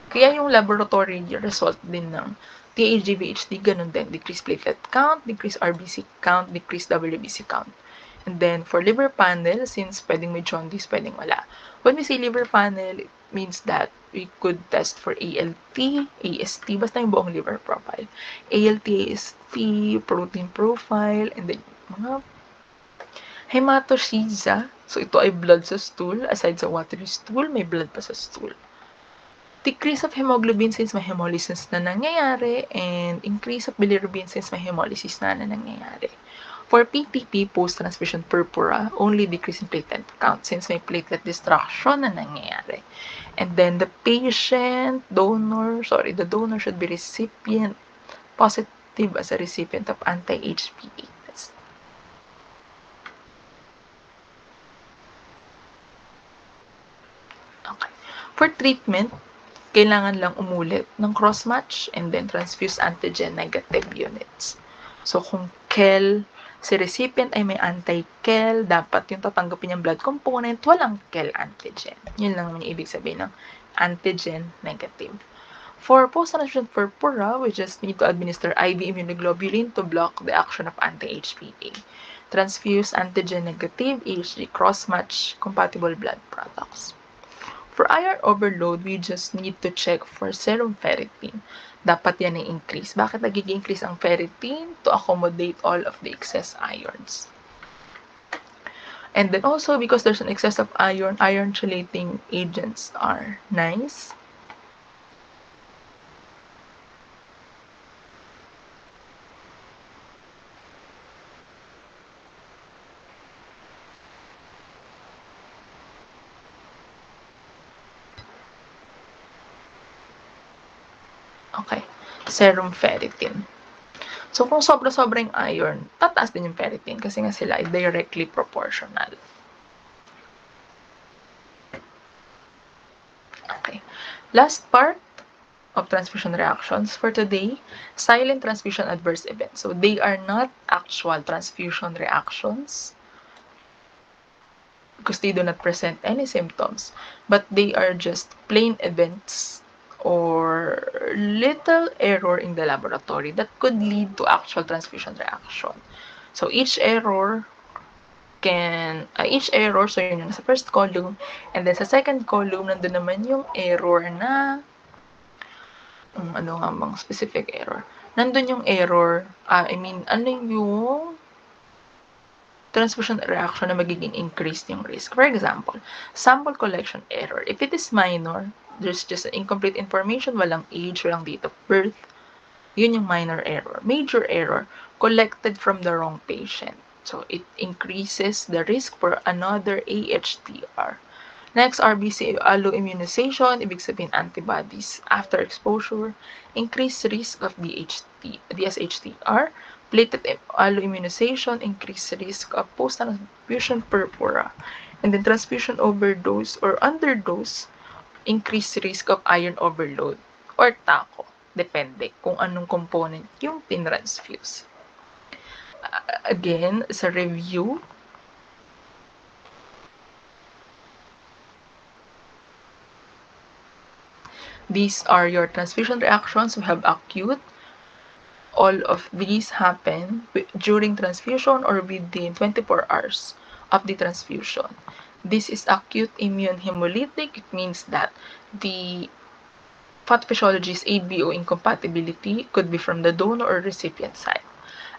Kaya yung laboratory result din ng TAGVHD, ganun din. Decrease platelet count, decrease RBC count, decrease WBC count. And then, for liver panel, since pwedeng may jaundice, pwedeng wala. When we say liver panel, it means that we could test for ALT, AST, basta yung buong liver profile. ALT, AST, protein profile, and then mga hematoschiza. So, ito ay blood sa stool. Aside sa watery stool, may blood pa sa stool. Decrease of hemoglobin since may hemolysis na nangyayari, and increase of bilirubin since may hemolysis na nangyayari. For PTP, post-transfusion purpura, only decrease in platelet count since may platelet destruction na nangyayari. And then the donor should be recipient positive as a recipient of anti-HPA test. Okay. For treatment, kailangan lang umulit ng cross-match and then transfuse antigen negative units. So, kung KEL, si recipient ay may anti-KEL, dapat yung tatanggapin yung blood component, walang KEL antigen. Yun lang naman yung ibig sabihin ng antigen negative. For post-transfusion purpura, we just need to administer IV immunoglobulin to block the action of anti-HPA. Transfuse antigen negative, HG cross-match compatible blood products. For iron overload, we just need to check for serum ferritin. Dapat yan ay increase. Bakit nagiging-increase ang ferritin? To accommodate all of the excess irons. And then also, because there's an excess of iron, iron chelating agents are nice. Okay, serum ferritin. So, kung sobra-sobra yung iron, tataas din yung ferritin kasi nga sila ay directly proportional. Okay. Last part of transfusion reactions for today, silent transfusion adverse events. So, they are not actual transfusion reactions because they do not present any symptoms, but they are just plain events or little error in the laboratory that could lead to actual transfusion reaction. So each error, so yun yung sa first column, and then sa second column, nandun naman yung error na, ano nga bang specific error? Nandun yung error, ano yung transfusion reaction na magiging increased yung risk. For example, sample collection error. If it is minor, there's just incomplete information, walang age, walang date of birth, yun yung minor error. Major error, collected from the wrong patient. So, it increases the risk for another AHTR. Next, RBC alloimmunization, ibig sabihin antibodies after exposure, increased risk of DSHTR, platelet alloimmunization, increased risk of post-transfusion purpura, and then transfusion overdose or underdose, increased risk of iron overload or TACO. Depende kung anong component yung tinransfuse. Again, sa review, these are your transfusion reactions. We have acute. All of these happen during transfusion or within 24 hours of the transfusion. This is acute immune hemolytic. It means that the pathophysiologist's ABO incompatibility could be from the donor or recipient side.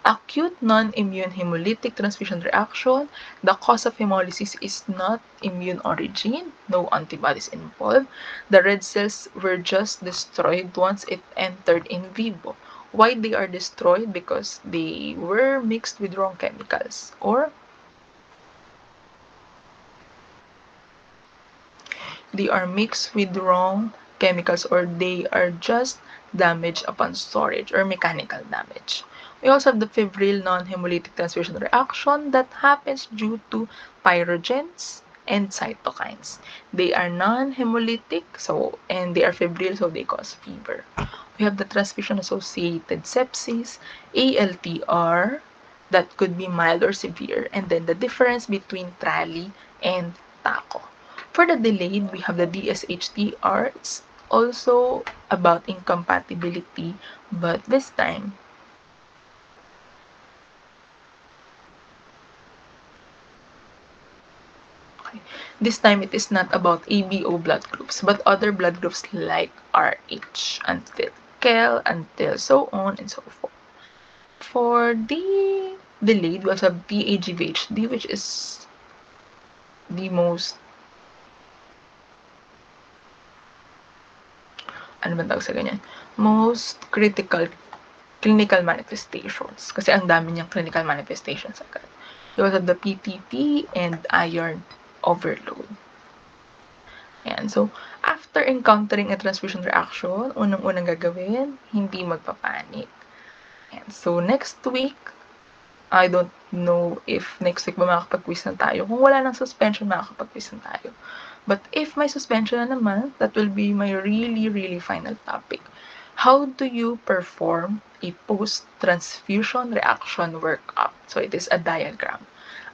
Acute non-immune hemolytic transfusion reaction, the cause of hemolysis is not immune origin, no antibodies involved. The red cells were just destroyed once it entered in vivo. Why they are destroyed? Because they were mixed with wrong chemicals, or they are mixed with wrong chemicals, or they are just damaged upon storage or mechanical damage. We also have the febrile non-hemolytic transfusion reaction that happens due to pyrogens and cytokines. They are non-hemolytic, and they are febrile, so they cause fever. We have the transfusion-associated sepsis, ALTR, that could be mild or severe, and then the difference between TRALI and TACO. For the delayed, we have the DSHTR. It's also about incompatibility, but this time, This time it is not about ABO blood groups, but other blood groups like RH until KEL until so on and so forth. For the delayed, we also have DAGVHD, which is the most most critical clinical manifestations. Kasi ang dami niyang clinical manifestations agad. You also have the PPP and iron overload. Ayan. So, after encountering a transfusion reaction, unang-unang gagawin, hindi magpapanik. Ayan. So, next week, I don't know if next week ba makakapag-quiz na tayo. Kung wala ng suspension, makakapag-quiz na tayo. But if may suspension na naman, that will be my really final topic. How do you perform a post-transfusion reaction workup? So, it is a diagram.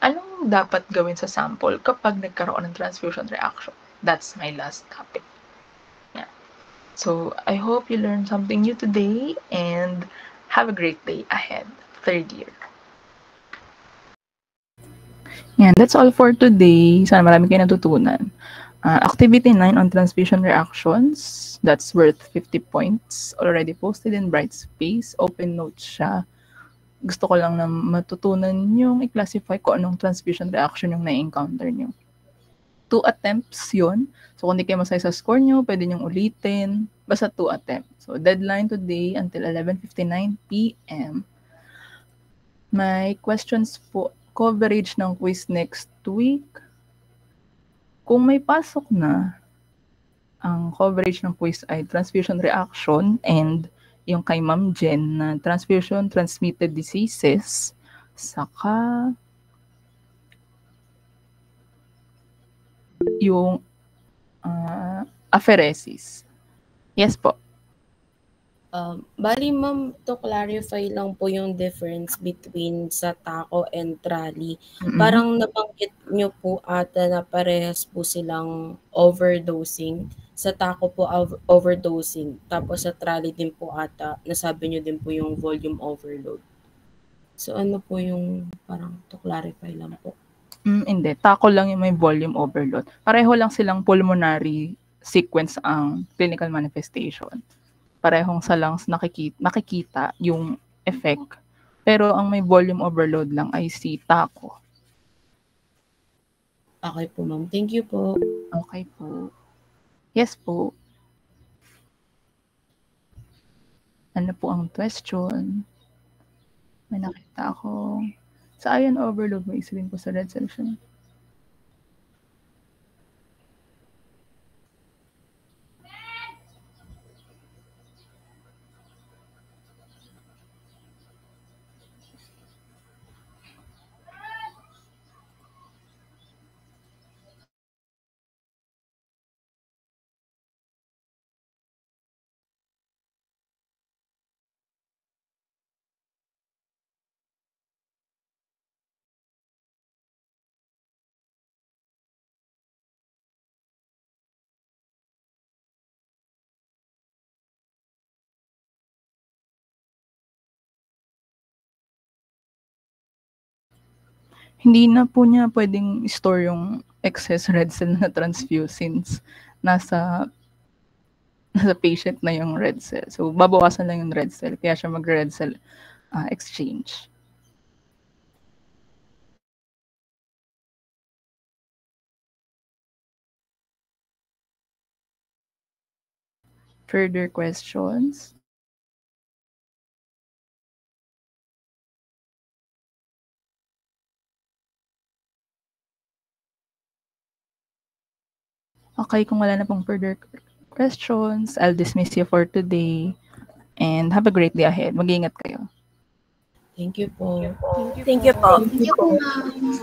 Anong dapat gawin sa sample kapag nagkaroon ng transfusion reaction? That's my last topic. Yeah. So, I hope you learned something new today and have a great day ahead, third year. Yeah, that's all for today. Sana marami kayo natutunan. Activity 9 on transfusion reactions, that's worth 50 points. Already posted in Brightspace. Open notes siya. Gusto ko lang na matutunan yung i-classify ko anong transfusion reaction yung na-encounter nyo. 2 attempts yun. So, kung di kayo masaya sa score nyo, pwede nyong ulitin. Basta 2 attempts. So, deadline today until 11:59 p.m. May questions po. Coverage ng quiz next week. Kung may pasok na, ang coverage ng quiz ay transfusion reaction and yung kay Ma'am Jen na transfusion transmitted diseases, saka yung apheresis. Yes po. Bali ma'am, to clarify lang po yung difference between sa TACO and TRALI. Parang nabanggit nyo po ata na parehas po silang overdosing. Sa TACO po overdosing. Tapos sa TRALI din po ata, nasabi nyo din po yung volume overload. So ano po yung parang to clarify lang po? Hindi. TACO lang yung may volume overload. Pareho lang silang pulmonary sequence ang clinical manifestation. Parehong sa lungs nakikita yung effect. Pero ang may volume overload lang ay si TACO. Okay po, ma'am. Thank you po. Okay po. Yes po. Ano po ang question? May nakita ako. Sa iron overload, may isa din po sa red cell siya. Hindi na po niya pwedeng store yung excess red cell na transfusions nasa patient na yung red cell. So, babawasan lang yung red cell. Kaya siya mag-red cell exchange. Further questions? Okay, kung wala na pong further questions, I'll dismiss you for today. And have a great day ahead. Mag-iingat kayo. Thank you po. Thank you po. Thank you po, ma'am.